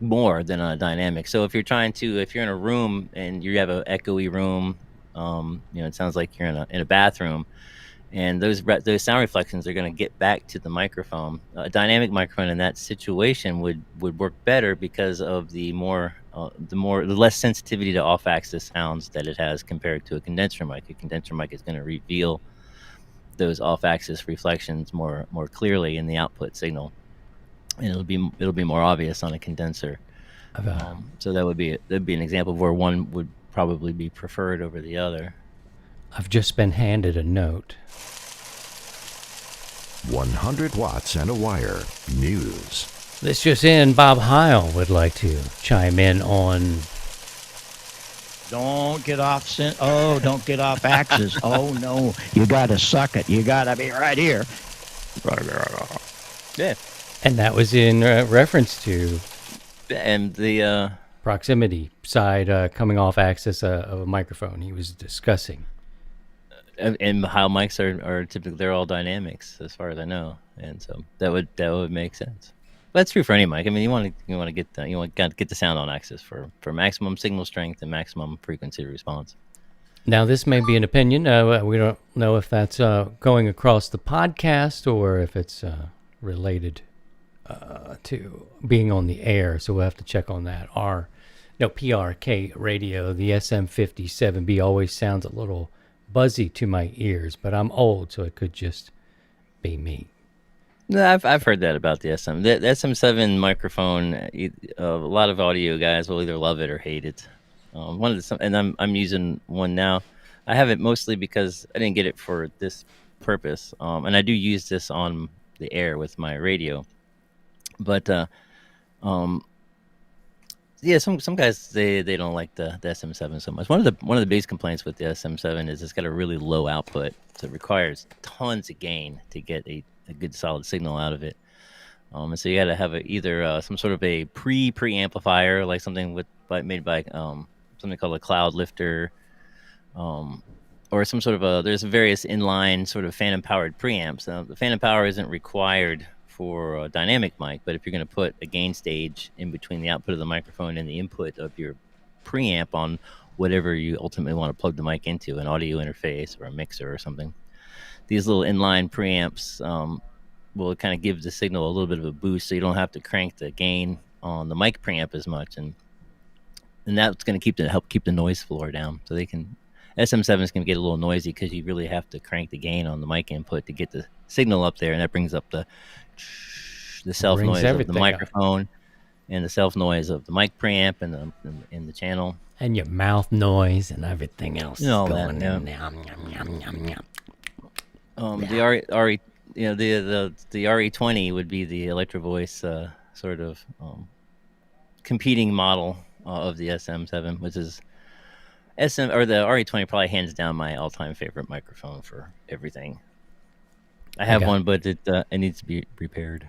S2: more than on a dynamic. So if you're in a room and you have an echoey room, it sounds like you're in a bathroom, and those sound reflections are going to get back to the microphone. A dynamic microphone in that situation would work better because of the less sensitivity to off-axis sounds that it has compared to a condenser mic. A condenser mic is going to reveal those off-axis reflections more clearly in the output signal, and it'll be more obvious on a condenser. So that'd be an example of where one would probably be preferred over the other.
S1: I've just been handed a note.
S4: 100 watts and a wire news.
S1: This just in, Bob Heil would like to chime in on.
S3: Don't get off don't get off axis. Oh no, you gotta suck it. You gotta be right here.
S2: Yeah.
S1: And that was in reference to
S2: and the
S1: proximity side coming off axis of a microphone he was discussing.
S2: And how mics are typically, they're all dynamics as far as I know, and so that would make sense. But that's true for any mic. I mean, you want to get the sound on axis for maximum signal strength and maximum frequency response.
S1: Now, this may be an opinion. We don't know if that's going across the podcast or if it's related to being on the air. So we'll have to check on that. PRK radio, the SM57B always sounds a little buzzy to my ears, but I'm old, so it could just be me.
S2: No, I've heard that about the SM7 microphone. A lot of audio guys will either love it or hate it. And I'm using one now. I have it mostly because I didn't get it for this purpose, and I do use this on the air with my radio. But Yeah, some guys they don't like the SM7 so much. One of the biggest complaints with the SM7 is it's got a really low output, so it requires tons of gain to get a good solid signal out of it. And so you got to have either some sort of a preamplifier, like something made by something called a cloud lifter, or some sort of there's various inline sort of phantom powered preamps. The phantom power isn't required for a dynamic mic, but if you're going to put a gain stage in between the output of the microphone and the input of your preamp on whatever you ultimately want to plug the mic into, an audio interface or a mixer or something, these little inline preamps will kind of give the signal a little bit of a boost, so you don't have to crank the gain on the mic preamp as much, and that's going to help keep the noise floor down. So SM7s can get a little noisy because you really have to crank the gain on the mic input to get the signal up there, and that brings up the self noise of the microphone and the self noise of the mic preamp and the channel,
S1: and your mouth noise and everything else
S2: going
S1: in.
S2: The RE20 would be the Electro Voice sort of competing model of the SM7, which is the RE20 probably hands down my all-time favorite microphone for everything. I have one, but it needs to be repaired.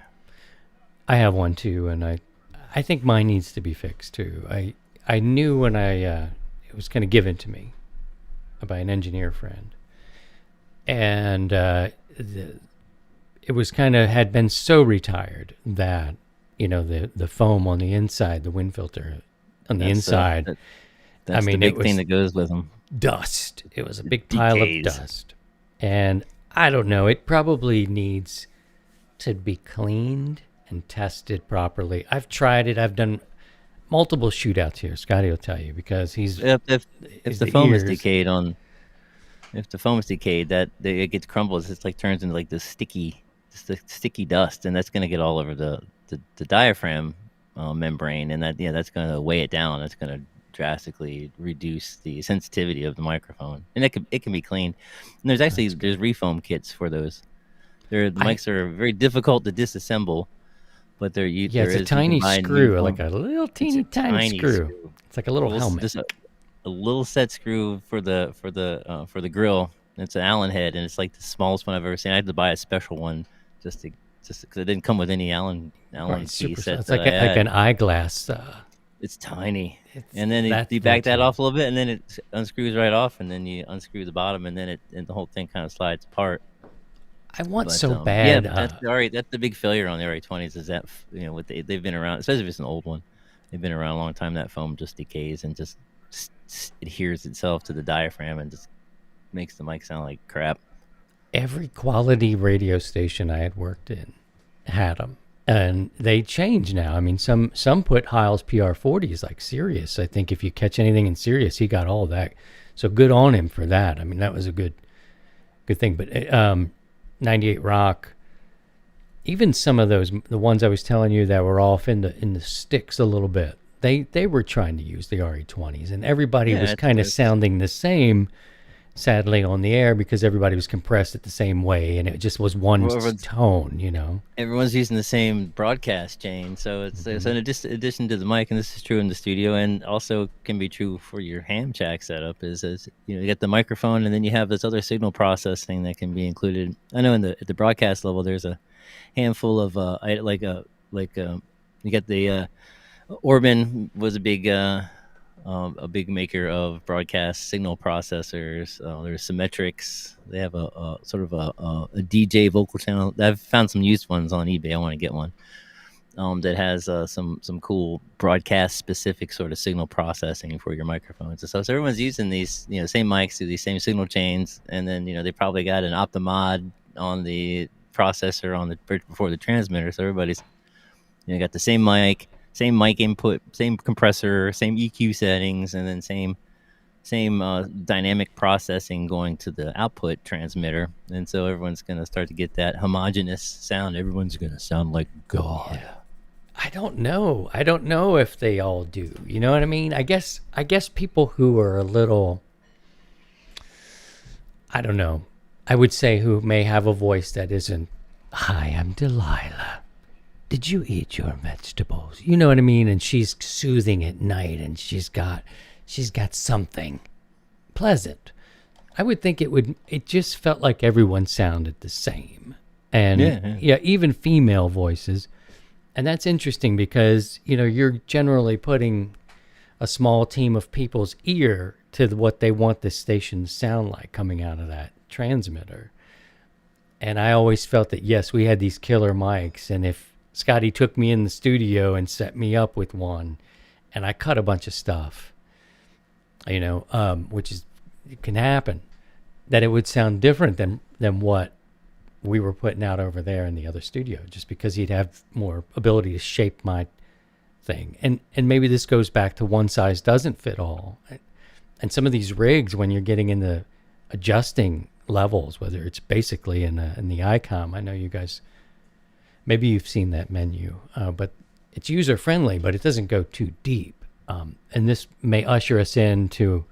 S1: I have one too, and I think mine needs to be fixed too. I knew when it was kind of given to me by an engineer friend, and it was kind of had been so retired that the foam on the inside, the wind filter on the inside.
S2: That's the big thing that goes with them.
S1: Dust. It was a big pile of dust, and I don't know. It probably needs to be cleaned and tested properly. I've tried it. I've done multiple shootouts here. Scotty will tell you, because if
S2: the foam is decayed that it gets crumbles. It's like turns into like this sticky dust, and that's going to get all over the diaphragm membrane, and that's going to weigh it down. That's going to drastically reduce the sensitivity of the microphone, and it can be cleaned. And there's refoam kits for those. The mics are very difficult to disassemble, but it's
S1: a tiny screw, like a little tiny screw. It's like a little helmet.
S2: Just a little set screw for the grill. It's an Allen head, and it's like the smallest one I've ever seen. I had to buy a special one just because it didn't come with any Allen piece.
S1: It's like an eyeglass.
S2: It's tiny, and then you back that off a little bit, and then it unscrews right off, and then you unscrew the bottom, and then the whole thing kind of slides apart.
S1: I want bad.
S2: Yeah, that's the big failure on the RE20s is that they've been around, especially if it's an old one. They've been around a long time. That foam just decays and just adheres itself to the diaphragm and just makes the mic sound like crap.
S1: Every quality radio station I had worked in had them. And they change now. I mean, some put Heil's PR40s like Sirius. I think if you catch anything in Sirius, he got all that. So good on him for that. I mean, that was a good thing. But 98 Rock, even some of those, the ones I was telling you that were off in the sticks a little bit, they were trying to use the RE20s, and everybody was kind of sounding the same. Sadly, on the air, because everybody was compressed at the same way, and it just was one tone,
S2: Everyone's using the same broadcast chain, so it's an addition to the mic, and this is true in the studio, and also can be true for your ham jack setup. Is you get the microphone, and then you have this other signal processing that can be included. I know at the broadcast level, there's a handful of you get the Orban was a big maker of broadcast signal processors. There's Symmetrics. They have a sort of a DJ vocal channel. I've found some used ones on eBay. I want to get one that has some cool broadcast specific sort of signal processing for your microphones and stuff. So everyone's using these same mics through these same signal chains, and then they probably got an Optimod on the processor on the bridge before the transmitter. So everybody's got the same mic input, same compressor, same EQ settings, and then same dynamic processing going to the output transmitter. And so everyone's going to start to get that homogeneous sound. Everyone's going to sound like God.
S1: Yeah. I don't know if they all do. You know what I mean? I guess people who are a little, I don't know, I would say who may have a voice that isn't, "Hi, I'm Delilah." did you eat your vegetables? You know what I mean? And she's soothing at night, and she's got something pleasant. I would think it just felt like everyone sounded the same. And yeah, even female voices. And that's interesting because, you're generally putting a small team of people's ear to what they want this station to sound like coming out of that transmitter. And I always felt that, yes, we had these killer mics. And if Scotty took me in the studio and set me up with one, and I cut a bunch of stuff, which it can happen, that it would sound different than what we were putting out over there in the other studio, just because he'd have more ability to shape my thing. And maybe this goes back to one size doesn't fit all. And some of these rigs, when you're getting into adjusting levels, whether it's basically in the ICOM, I know you guys, maybe you've seen that menu, but it's user friendly, but it doesn't go too deep. And this may usher us into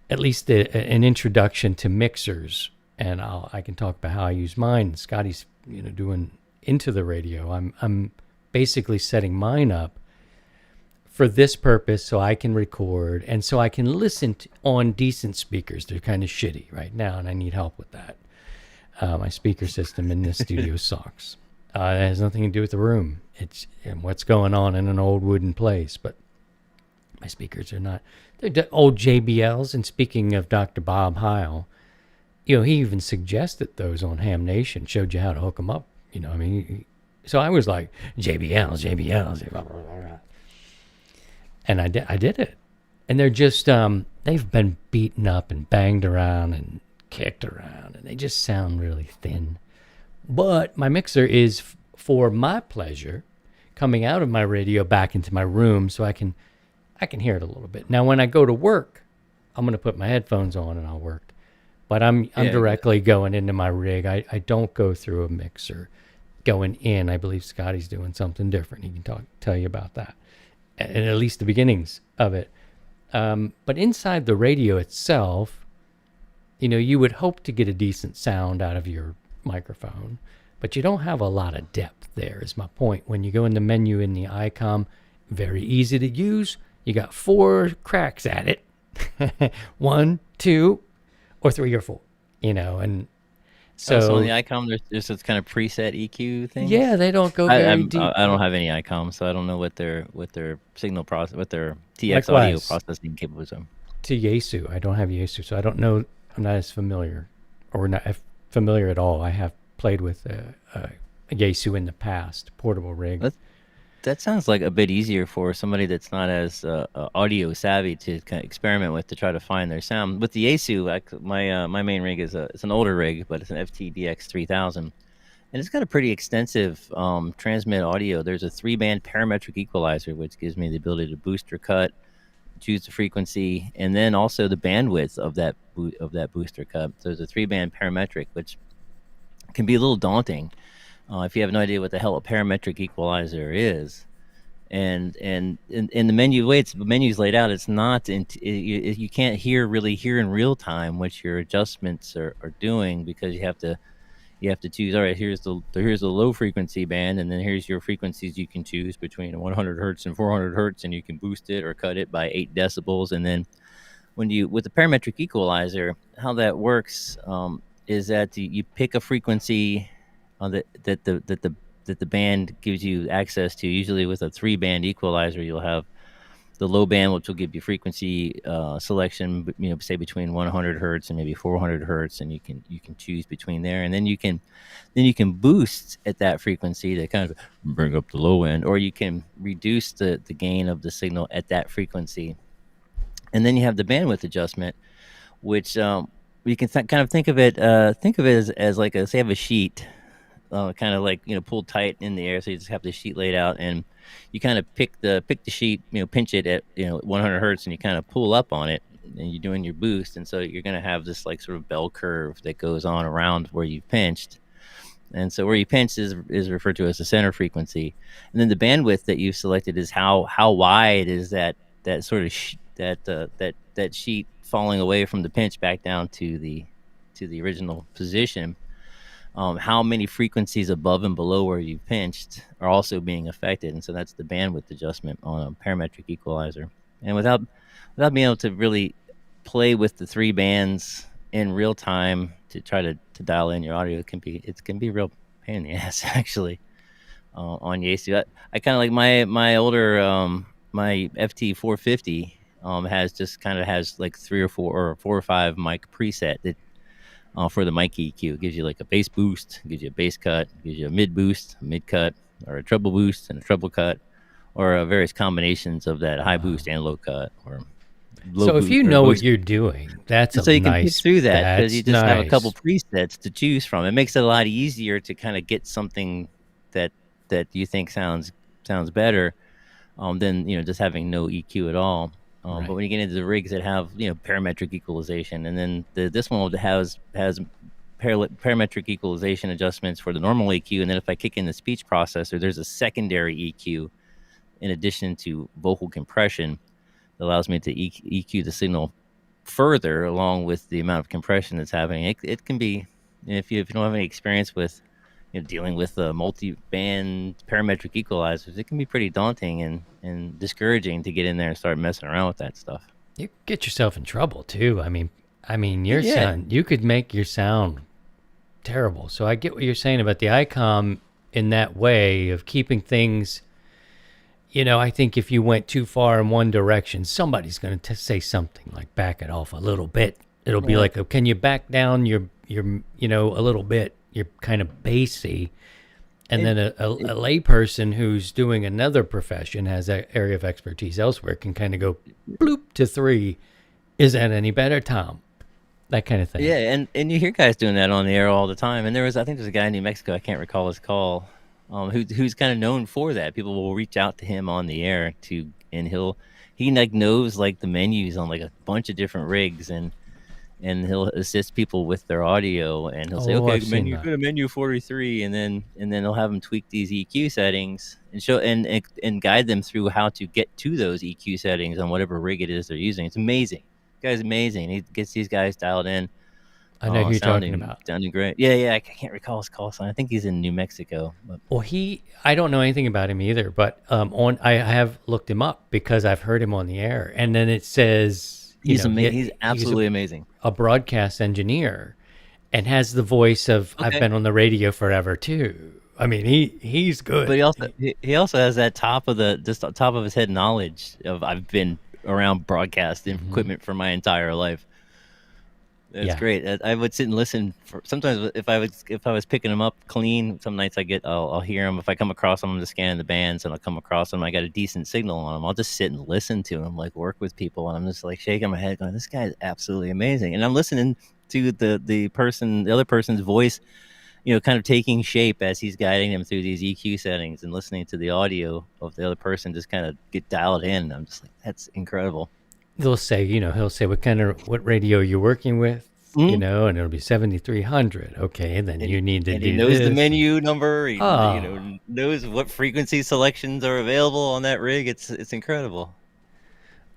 S1: at least an introduction to mixers. And I can talk about how I use mine. Scotty's, doing into the radio. I'm basically setting mine up for this purpose so I can record and so I can listen on decent speakers. They're kind of shitty right now, and I need help with that. My speaker system in this studio sucks. It has nothing to do with the room. It's what's going on in an old wooden place, but my speakers are not. They're old JBLs. And speaking of Dr. Bob Heil, he even suggested those on Ham Nation, showed you how to hook them up. So I was like, JBLs. And I did it. And they're just, they've been beaten up and banged around and kicked around, and they just sound really thin. But my mixer is for my pleasure, coming out of my radio back into my room so I can hear it a little bit. Now, when I go to work, I'm going to put my headphones on and I'll work. But I'm directly going into my rig. I don't go through a mixer going in. I believe Scotty's doing something different. He can tell you about that, and at least the beginnings of it. But inside the radio itself, you would hope to get a decent sound out of your microphone, but you don't have a lot of depth there, is my point. When you go in the menu in the ICOM, very easy to use. You got 4 cracks at it. 1, 2, or 3 or 4, and so
S2: on the ICOM, there's this kind of preset EQ thing.
S1: Yeah, they don't go very deep.
S2: I don't have any ICOM, so I don't know what their signal process, what their TX
S1: Likewise.
S2: audio processing capabilities are.
S1: To Yaesu, I don't have Yaesu, so I don't know. I'm not as familiar, or not familiar at all. I have played with a Yaesu in the past, portable rig.
S2: That sounds like a bit easier for somebody that's not as audio savvy to kind of experiment with, to try to find their sound. With the Yaesu, my main rig it's an older rig, but it's an FTDX 3000, and it's got a pretty extensive transmit audio. There's a 3-band parametric equalizer, which gives me the ability to boost or cut, choose the frequency, and then also the bandwidth of that booster cut. So there's a 3-band parametric, which can be a little daunting. If you have no idea what the hell a parametric equalizer is, and in the menu, the way the menu's laid out, it's not you can't really hear in real time what your adjustments are doing, because you have to choose. All right, here's the low frequency band, and then here's your frequencies you can choose between 100 hertz and 400 hertz, and you can boost it or cut it by 8 decibels. And then with the parametric equalizer, how that works is that you pick a frequency that the band gives you access to. Usually with a 3-band equalizer, you'll have the low band, which will give you frequency selection, say between 100 hertz and maybe 400 hertz, and you can choose between there, and then you can boost at that frequency to kind of bring up the low end, or you can reduce the gain of the signal at that frequency. And then you have the bandwidth adjustment, which you can kind of think of it as like say I have a sheet. Kind of like pulled tight in the air, so you just have the sheet laid out, and you kind of pick the sheet, pinch it at 100 hertz, and you kind of pull up on it, and you're doing your boost, and so you're going to have this like sort of bell curve that goes on around where you pinched, and so where you pinched is referred to as the center frequency, and then the bandwidth that you've selected is how wide is that sort of that sheet falling away from the pinch back down to the original position. how many frequencies above and below where you pinched are also being affected, and so that's the bandwidth adjustment on a parametric equalizer. And without being able to really play with the three bands in real time to try to dial in your audio, it can be a real pain in the ass actually. On Yaesu, I kind of like my older my FT 450 has like 3 or 4 or 5 mic preset that for the mic EQ. It gives you like a bass boost, gives you a bass cut, gives you a mid boost, a mid cut, or a treble boost and a treble cut, or various combinations of that high boost and low cut, or low
S1: So if you
S2: or
S1: know what
S2: boost.
S1: you're doing, that's
S2: And
S1: a
S2: so you can pick
S1: nice.
S2: through that because
S1: That's
S2: you just have a couple
S1: nice.
S2: presets to choose from. It makes it a lot easier to kind of get something that you think sounds better than just having no EQ at all.
S1: Right.
S2: But when you get into the rigs that have parametric equalization, and then this one has parametric equalization adjustments for the normal EQ, and then if I kick in the speech processor, there's a secondary EQ in addition to vocal compression that allows me to EQ the signal further along with the amount of compression that's happening. It can be, if you don't have any experience with dealing with multi-band parametric equalizers, it can be pretty daunting and discouraging to get in there and start messing around with that stuff.
S1: You get yourself in trouble too. I mean, your
S2: Yeah.
S1: sound. You could make your sound terrible. So I get what you're saying about the ICOM in that way of keeping things. I think if you went too far in one direction, somebody's going to say something like back it off a little bit. It'll be like, can you back down your a little bit? You're kind of bassy. And then a layperson who's doing another profession, has that area of expertise elsewhere, can kind of go bloop to 3. Is that any better, Tom? That kind of thing.
S2: Yeah, and you hear guys doing that on the air all the time. And I think there's a guy in New Mexico, I can't recall his call, who's kind of known for that. People will reach out to him on the air and he like knows like the menus on like a bunch of different rigs, and he'll assist people with their audio, and he'll say, okay,
S1: I've seen
S2: go
S1: that.
S2: to menu 43, and then he'll have them tweak these EQ settings and show and guide them through how to get to those EQ settings on whatever rig it is they're using. It's amazing. The guy's amazing. He gets these guys dialed in.
S1: I know who you're talking about.
S2: Sounding great. Yeah. I can't recall his call sign. I think he's in New Mexico. But
S1: Well, I don't know anything about him either, but I have looked him up because I've heard him on the air, and then it says
S2: he's amazing. He's absolutely amazing.
S1: A broadcast engineer, and has the voice of I've been on the radio forever too. I mean, he's good.
S2: But he also has that top of his head knowledge of I've been around broadcast equipment for my entire life. It's great. I would sit and listen sometimes if I was picking them up clean. Some nights I'll hear them. If I come across them, I'm just scanning the bands, and I'll come across them. I got a decent signal on them. I'll just sit and listen to them, like work with people, and I'm just like shaking my head, going, "This guy is absolutely amazing." And I'm listening to the other person's voice, kind of taking shape as he's guiding them through these EQ settings, and listening to the audio of the other person just kind of get dialed in. I'm just like, that's incredible.
S1: They'll say, he'll say what radio you're working with, and it'll be 7300. Okay, and then you need to do this.
S2: He knows the menu number. He knows what frequency selections are available on that rig. It's incredible.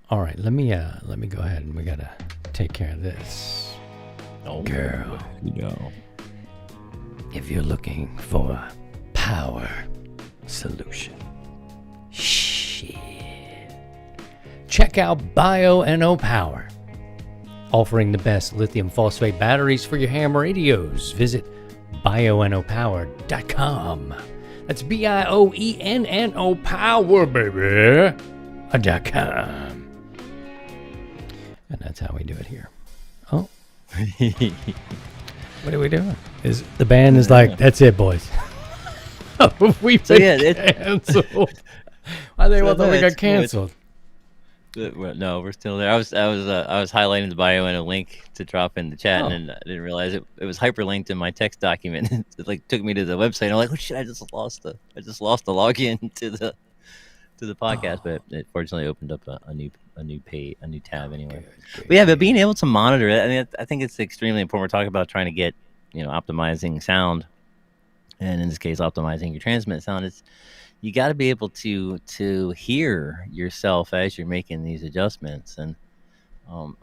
S1: All right, let me go ahead, and we gotta take care of this.
S2: Oh,
S1: girl, if you're looking for a power solution, check out BioNO Power, offering the best lithium phosphate batteries for your ham radios. Visit bionopower.com. That's BIOENNO Power, baby. .com. And that's how we do it here. Oh. What are we doing? The band is like, that's it, boys. We've been canceled. I think we got canceled.
S2: No, we're still there. I was highlighting the BioNO link to drop in the chat, and I didn't realize it was hyperlinked in my text document. It took me to the website. I'm like, oh shit! I just lost the login to the podcast, but it fortunately opened up a new tab anyway. But being able to monitor it, I mean, I think it's extremely important. We're talking about trying to get optimizing sound, and in this case, optimizing your transmit sound. You got to be able to hear yourself as you're making these adjustments, and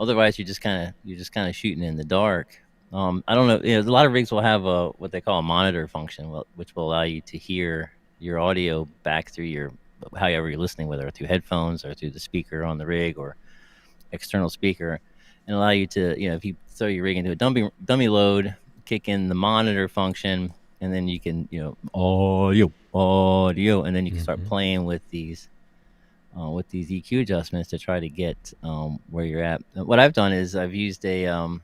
S2: otherwise you're just kind of shooting in the dark. I don't know. A lot of rigs will have what they call a monitor function, which will allow you to hear your audio back through however you're listening, whether through headphones or through the speaker on the rig or external speaker, and allow you to, if you throw your rig into a dummy load, kick in the monitor function, and then you can, audio, and then you can start playing with these EQ adjustments to try to get where you're at. What I've done is I've used a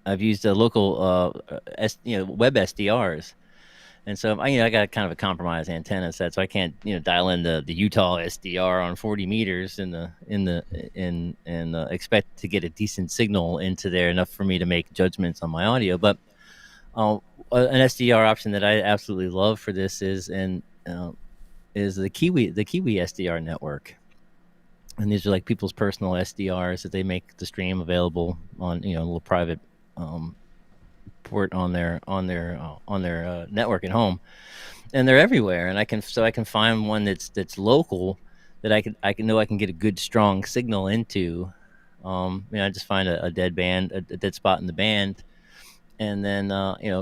S2: local web SDRs, and so I got kind of a compromised antenna set, so I can't dial in the Utah SDR on 40 meters and expect to get a decent signal into there, enough for me to make judgments on my audio. But an SDR option that I absolutely love for this is the Kiwi SDR network. And these are like people's personal SDRs that they make the stream available on a little private port on their network at home, and they're everywhere. And I can find one that's local that I can get a good strong signal into. I just find a dead band, a dead spot in the band, and then I'll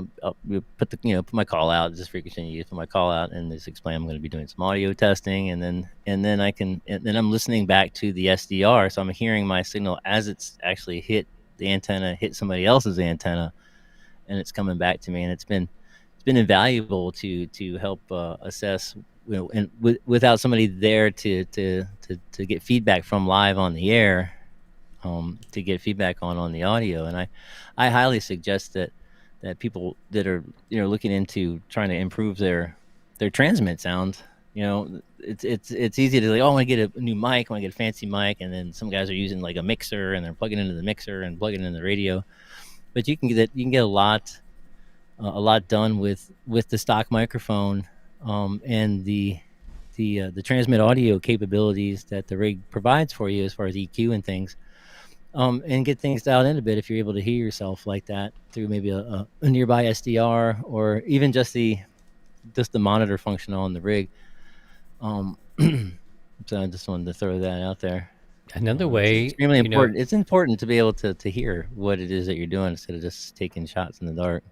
S2: put my call out, just frequency use, put my call out, and just explain I'm going to be doing some audio testing, and then I'm listening back to the SDR, so I'm hearing my signal as it's actually hit the antenna, hit somebody else's antenna, and it's coming back to me. And it's been invaluable to help assess, and without somebody there to get feedback from live on the air, to get feedback on the audio. And I highly suggest that people that are looking into trying to improve their transmit sound, it's easy to I want to get a new mic, I want to get a fancy mic, and then some guys are using like a mixer and they're plugging into the mixer and plugging in the radio. But you can get a lot done with the stock microphone, and the transmit audio capabilities that the rig provides for you as far as EQ and things, and get things dialed in a bit if you're able to hear yourself like that through maybe a nearby SDR, or even just the monitor function on the rig. So I just wanted to throw that out there.
S1: Another way,
S2: it's extremely important. It's important to be able to hear what it is that you're doing instead of just taking shots in the dark.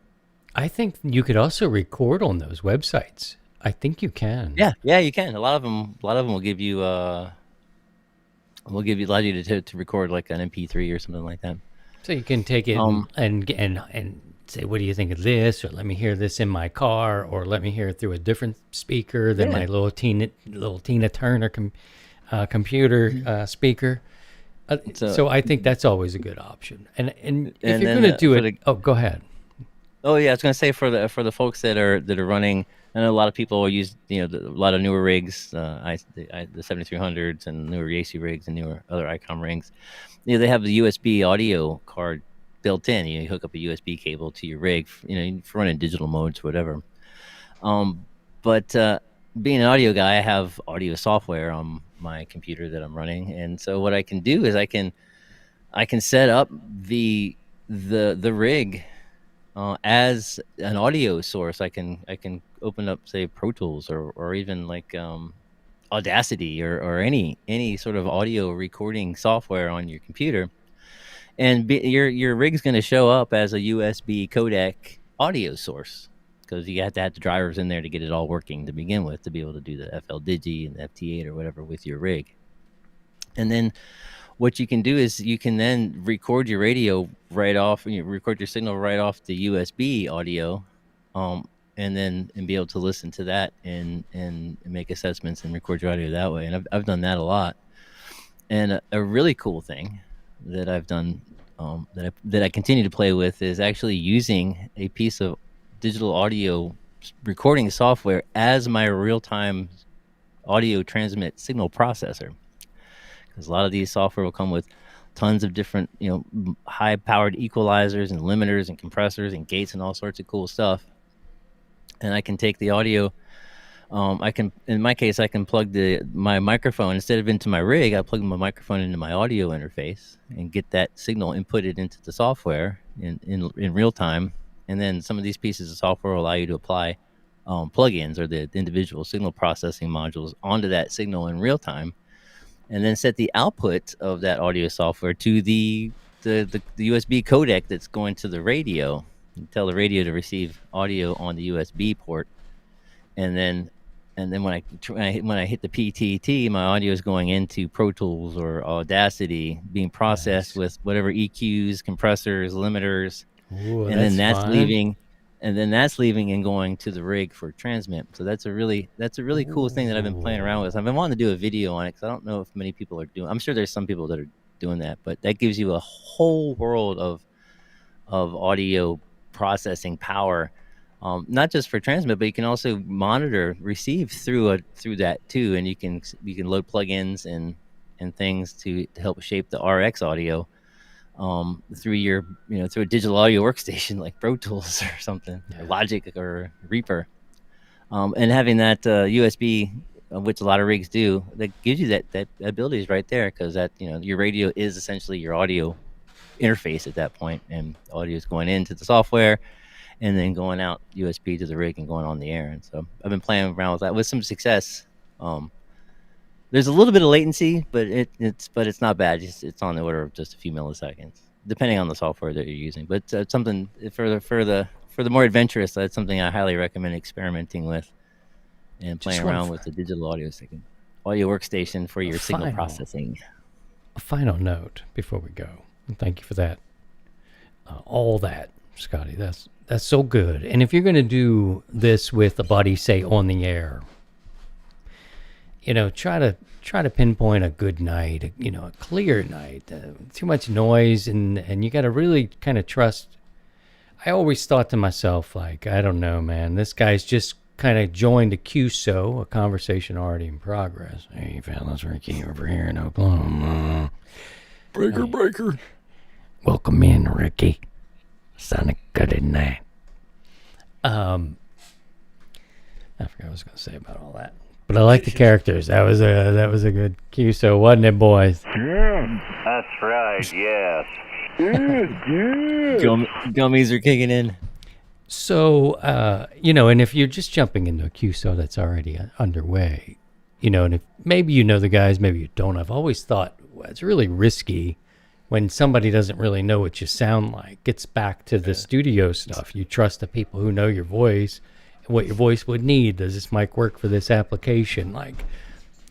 S1: I think you could also record on those websites. I think you can.
S2: Yeah, you can. A lot of them will give you allow you to record like an MP3 or something like that.
S1: So you can take it and say, what do you think of this? Or let me hear this in my car, or let me hear it through a different speaker than my little Tina Turner computer speaker. So I think that's always a good option. And if you're going to do it, go ahead.
S2: Oh yeah, I was going to say for the folks that are running, I know a lot of people will use a lot of newer rigs, the 7300s and newer AC rigs and newer other ICOM rigs. They have the USB audio card built in. You hook up a USB cable to your rig, for running digital modes or whatever. But being an audio guy, I have audio software on my computer that I'm running, and so what I can do is I can set up the rig as an audio source. I can open up, say, Pro Tools or even like Audacity or any sort of audio recording software on your computer, and your rig's going to show up as a USB codec audio source, because you have to have the drivers in there to get it all working to begin with, to be able to do the FL Digi and the FT8 or whatever with your rig. And then what you can do is you can then record your radio right off, record your signal right off the USB audio, and be able to listen to that and make assessments and record your audio that way. And I've done that a lot. And a really cool thing that I've done, that I continue to play with, is actually using a piece of digital audio recording software as my real-time audio transmit signal processor. Because a lot of these software will come with tons of different, high-powered equalizers and limiters and compressors and gates and all sorts of cool stuff. And I can take the audio. In my case, I can plug my microphone, instead of into my rig, I plug my microphone into my audio interface and get that signal inputted into the software in real time. And then some of these pieces of software will allow you to apply plugins or the individual signal processing modules onto that signal in real time, and then set the output of that audio software to the the USB codec that's going to the radio. You tell the radio to receive audio on the USB port, and then when I hit the PTT, my audio is going into Pro Tools or Audacity, being processed with whatever EQs, compressors, limiters,
S1: Ooh,
S2: and then that's
S1: fun.
S2: leaving. And then that's leaving and going to the rig for transmit. So that's a really cool thing that I've been playing around with. I've been wanting to do a video on it because I don't know if many people are doing. I'm sure there's some people that are doing that, but that gives you a whole world of audio processing power, not just for transmit, but you can also monitor, receive through that too, and you can load plugins and things to help shape the RX audio. Through your, through a digital audio workstation like Pro Tools or something, or Logic or Reaper, and having that USB, which a lot of rigs do, that gives you that ability is right there, because that your radio is essentially your audio interface at that point, and audio is going into the software and then going out USB to the rig and going on the air. And so I've been playing around with that with some success. There's a little bit of latency, but it's not bad. It's on the order of just a few milliseconds, depending on the software that you're using. But something for the more adventurous, that's something I highly recommend experimenting with and playing around with the digital audio workstation for your signal processing.
S1: A final note before we go. And thank you for that. All that, Scotty. That's so good. And if you're going to do this with a buddy, say on the air, try to pinpoint a good night, a clear night. Too much noise, and you got to really kind of trust. I always thought to myself, like, I don't know, man, this guy's just kind of joined a QSO, a conversation already in progress. Hey, fellas, Ricky over here in Oklahoma. Breaker. Welcome in, Ricky. Sounded good at night. I forgot what I was going to say about all that. But I like the characters. That was a good QSO, wasn't it, boys?
S5: Yeah, that's right. Yes.
S2: Gummies are kicking in.
S1: So, and if you're just jumping into a QSO that's already underway, and if maybe the guys, maybe you don't. I've always thought, well, it's really risky when somebody doesn't really know what you sound like. Gets back to the studio stuff. You trust the people who know your voice. What your voice would need. Does this mic work for this application? Like,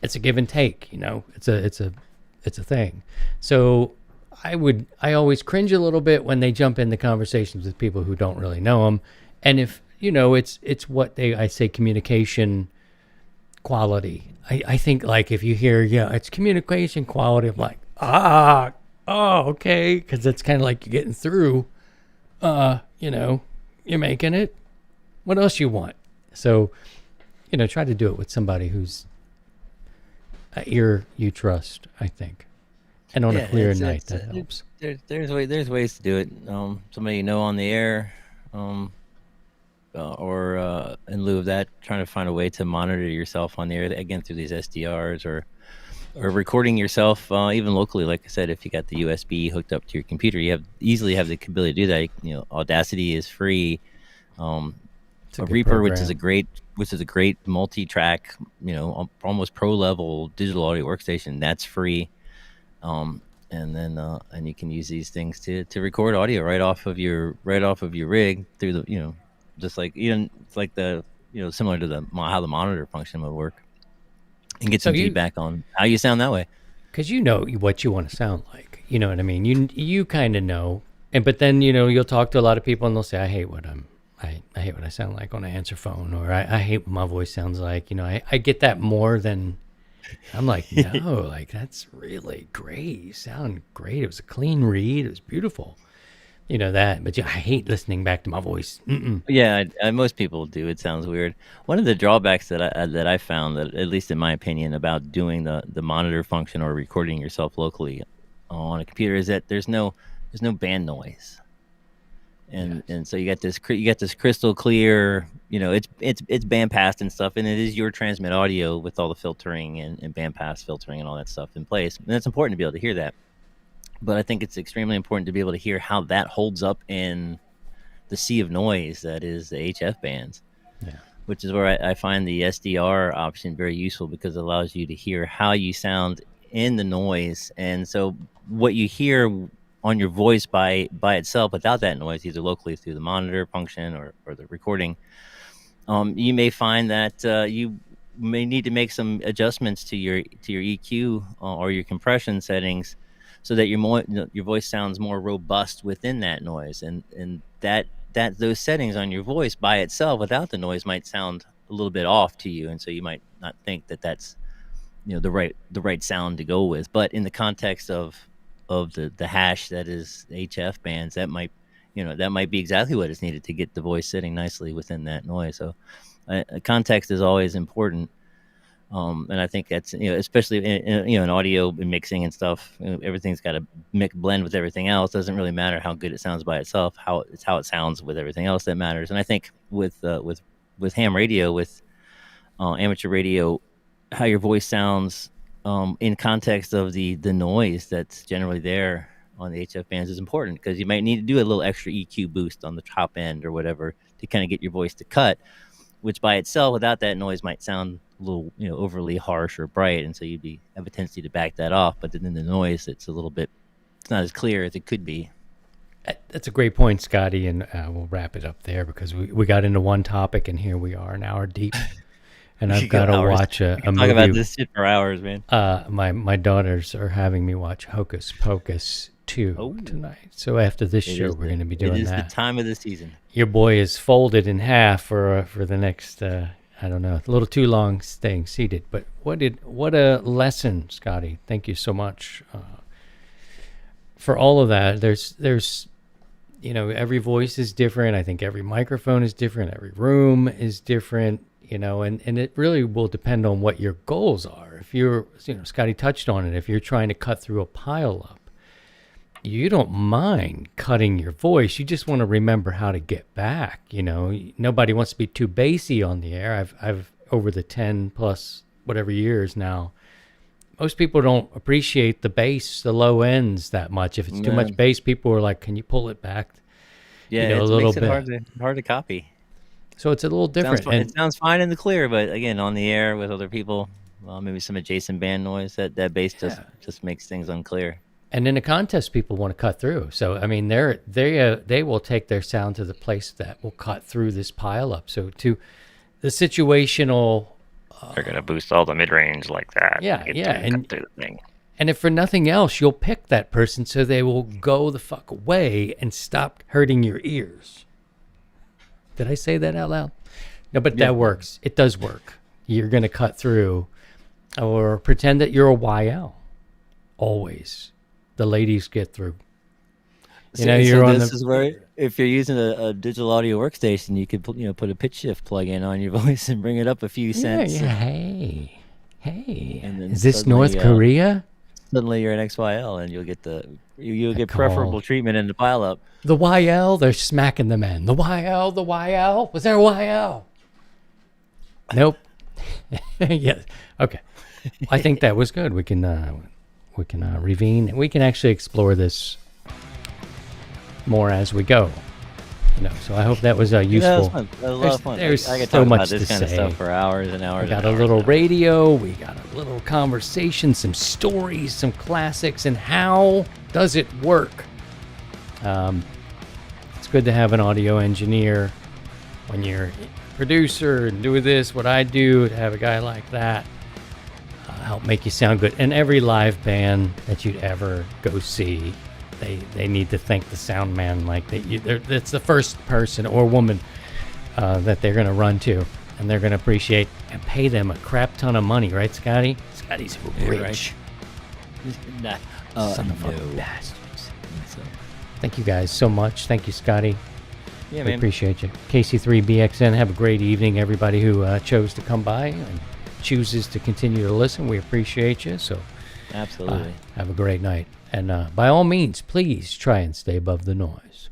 S1: it's a give and take. It's a thing. So I always cringe a little bit when they jump into conversations with people who don't really know them. And if it's what I say communication quality. I think, like, if you hear it's communication quality, I'm like okay, because it's kind of like you're getting through. You're making it. What else you want? So, try to do it with somebody whose ear you trust, I think. And on a clear night, that helps.
S2: There's ways to do it. Somebody on the air, or in lieu of that, trying to find a way to monitor yourself on the air, again, through these SDRs, or recording yourself, even locally. Like I said, if you got the USB hooked up to your computer, you easily have the ability to do that. Audacity is free. A Reaper,
S1: program.
S2: which is a great multi-track, almost pro level digital audio workstation, that's free. And then and you can use these things to record audio right off of your rig through the just like it's like the similar to how the monitor function would work, and get some feedback on how you sound that way.
S1: Because what you want to sound like, you know what I mean. You kind of know, but then you'll talk to a lot of people and they'll say, I hate what I sound like on an answer phone, or I hate what my voice sounds like. I get that more than I'm like, no, like, that's really great. You sound great. It was a clean read. It was beautiful. That, but I hate listening back to my voice. Mm-mm.
S2: Yeah, most people do. It sounds weird. One of the drawbacks that I found, that at least in my opinion, about doing the monitor function or recording yourself locally on a computer is that there's no band noise. And so you got this crystal clear, it's bandpassed and stuff, and it is your transmit audio with all the filtering and bandpass filtering and all that stuff in place. And it's important to be able to hear that. But I think it's extremely important to be able to hear how that holds up in the sea of noise that is the HF bands.
S1: Yeah.
S2: Which is where I find the SDR option very useful, because it allows you to hear how you sound in the noise. And so what you hear on your voice by itself without that noise, either locally through the monitor function or the recording, you may find that you may need to make some adjustments to your EQ or your compression settings, so that your voice sounds more robust within that noise, and that those settings on your voice by itself without the noise might sound a little bit off to you, and so you might not think that that's the right sound to go with. But in the context of the hash that is HF bands, that might be exactly what is needed to get the voice sitting nicely within that noise. So context is always important. And I think that's, especially in audio and mixing and stuff, everything's got to blend with everything else. Doesn't really matter how good it sounds by itself. How it sounds with everything else that matters. And I think with ham radio, with amateur radio, how your voice sounds in context of the noise that's generally there on the HF bands is important, because you might need to do a little extra EQ boost on the top end or whatever to kind of get your voice to cut, which by itself without that noise might sound a little overly harsh or bright, and so you'd have a tendency to back that off. But then in the noise, it's not as clear as it could be.
S1: That's a great point, Scotty, and we'll wrap it up there, because we got into one topic and here we are an hour deep, and I've got to watch a movie.
S2: Talk about this shit for hours, man.
S1: My daughters are having me watch Hocus Pocus 2 tonight, so after this show we're going to be doing that.
S2: It is the time of the season.
S1: Your boy is folded in half for the next I don't know, a little too long staying seated. But what a lesson, Scotty. Thank you so much for all of that. There's every voice is different. I think every microphone is different. Every room is different. And it really will depend on what your goals are. If you're, Scotty touched on it. If you're trying to cut through a pileup, you don't mind cutting your voice. You just want to remember how to get back. Nobody wants to be too bassy on the air. I've over the 10 plus whatever years now, most people don't appreciate the bass, the low ends that much. If it's too much bass, people are like, "Can you pull it back?"
S2: Yeah,
S1: a
S2: it
S1: little
S2: makes it hard to copy.
S1: So it's a little different.
S2: It sounds fine in the clear, but again, on the air with other people, maybe some adjacent band noise, that bass just makes things unclear.
S1: And in a contest, people want to cut through. So I mean, they will take their sound to the place that will cut through this pileup. So to the situational,
S6: they're gonna boost all the mid range like that.
S1: Yeah,
S6: and cut through the thing.
S1: And if for nothing else, you'll pick that person so they will go the fuck away and stop hurting your ears. Did I say that out loud? No, but that works. It does work. You're gonna cut through, or pretend that you're a YL. Always. The ladies get through.
S2: This is where, if you're using a digital audio workstation, you could put a pitch shift plug-in on your voice and bring it up a few cents.
S1: Yeah. Hey.
S2: And then
S1: is this North Korea?
S2: Suddenly you're an XYL, and you'll get preferable treatment in the pileup.
S1: The YL, they're smacking the men. The YL. Was there a YL? Nope. Yes. Okay. I think that was good. We can revene. We can actually explore this more as we go. So I hope that was useful.
S2: Yeah, that was fun. That was a lot of fun.
S1: There's
S2: I could
S1: so
S2: talk
S1: much
S2: about this
S1: to
S2: kind
S1: say.
S2: of stuff for hours and hours.
S1: We got
S2: and
S1: a little
S2: hours.
S1: radio. We got a little conversation, some stories, some classics, and how does it work? It's good to have an audio engineer when you're a producer and do this, what I do, to have a guy like that help make you sound good. And every live band that you'd ever go see, they need to thank the sound man. Like that's the first person or woman that they're going to run to, and they're going to appreciate and pay them a crap ton of money, right, Scotty? Scotty's rich.
S2: Right.
S1: Son of a bastards. Thank you guys so much. Thank you, Scotty.
S2: Yeah,
S1: We
S2: man.
S1: appreciate you. KC3BXN, have a great evening, everybody who chose to come by and chooses to continue to listen. We appreciate you. So
S2: Absolutely.
S1: have a great night. And by all means, please try and stay above the noise.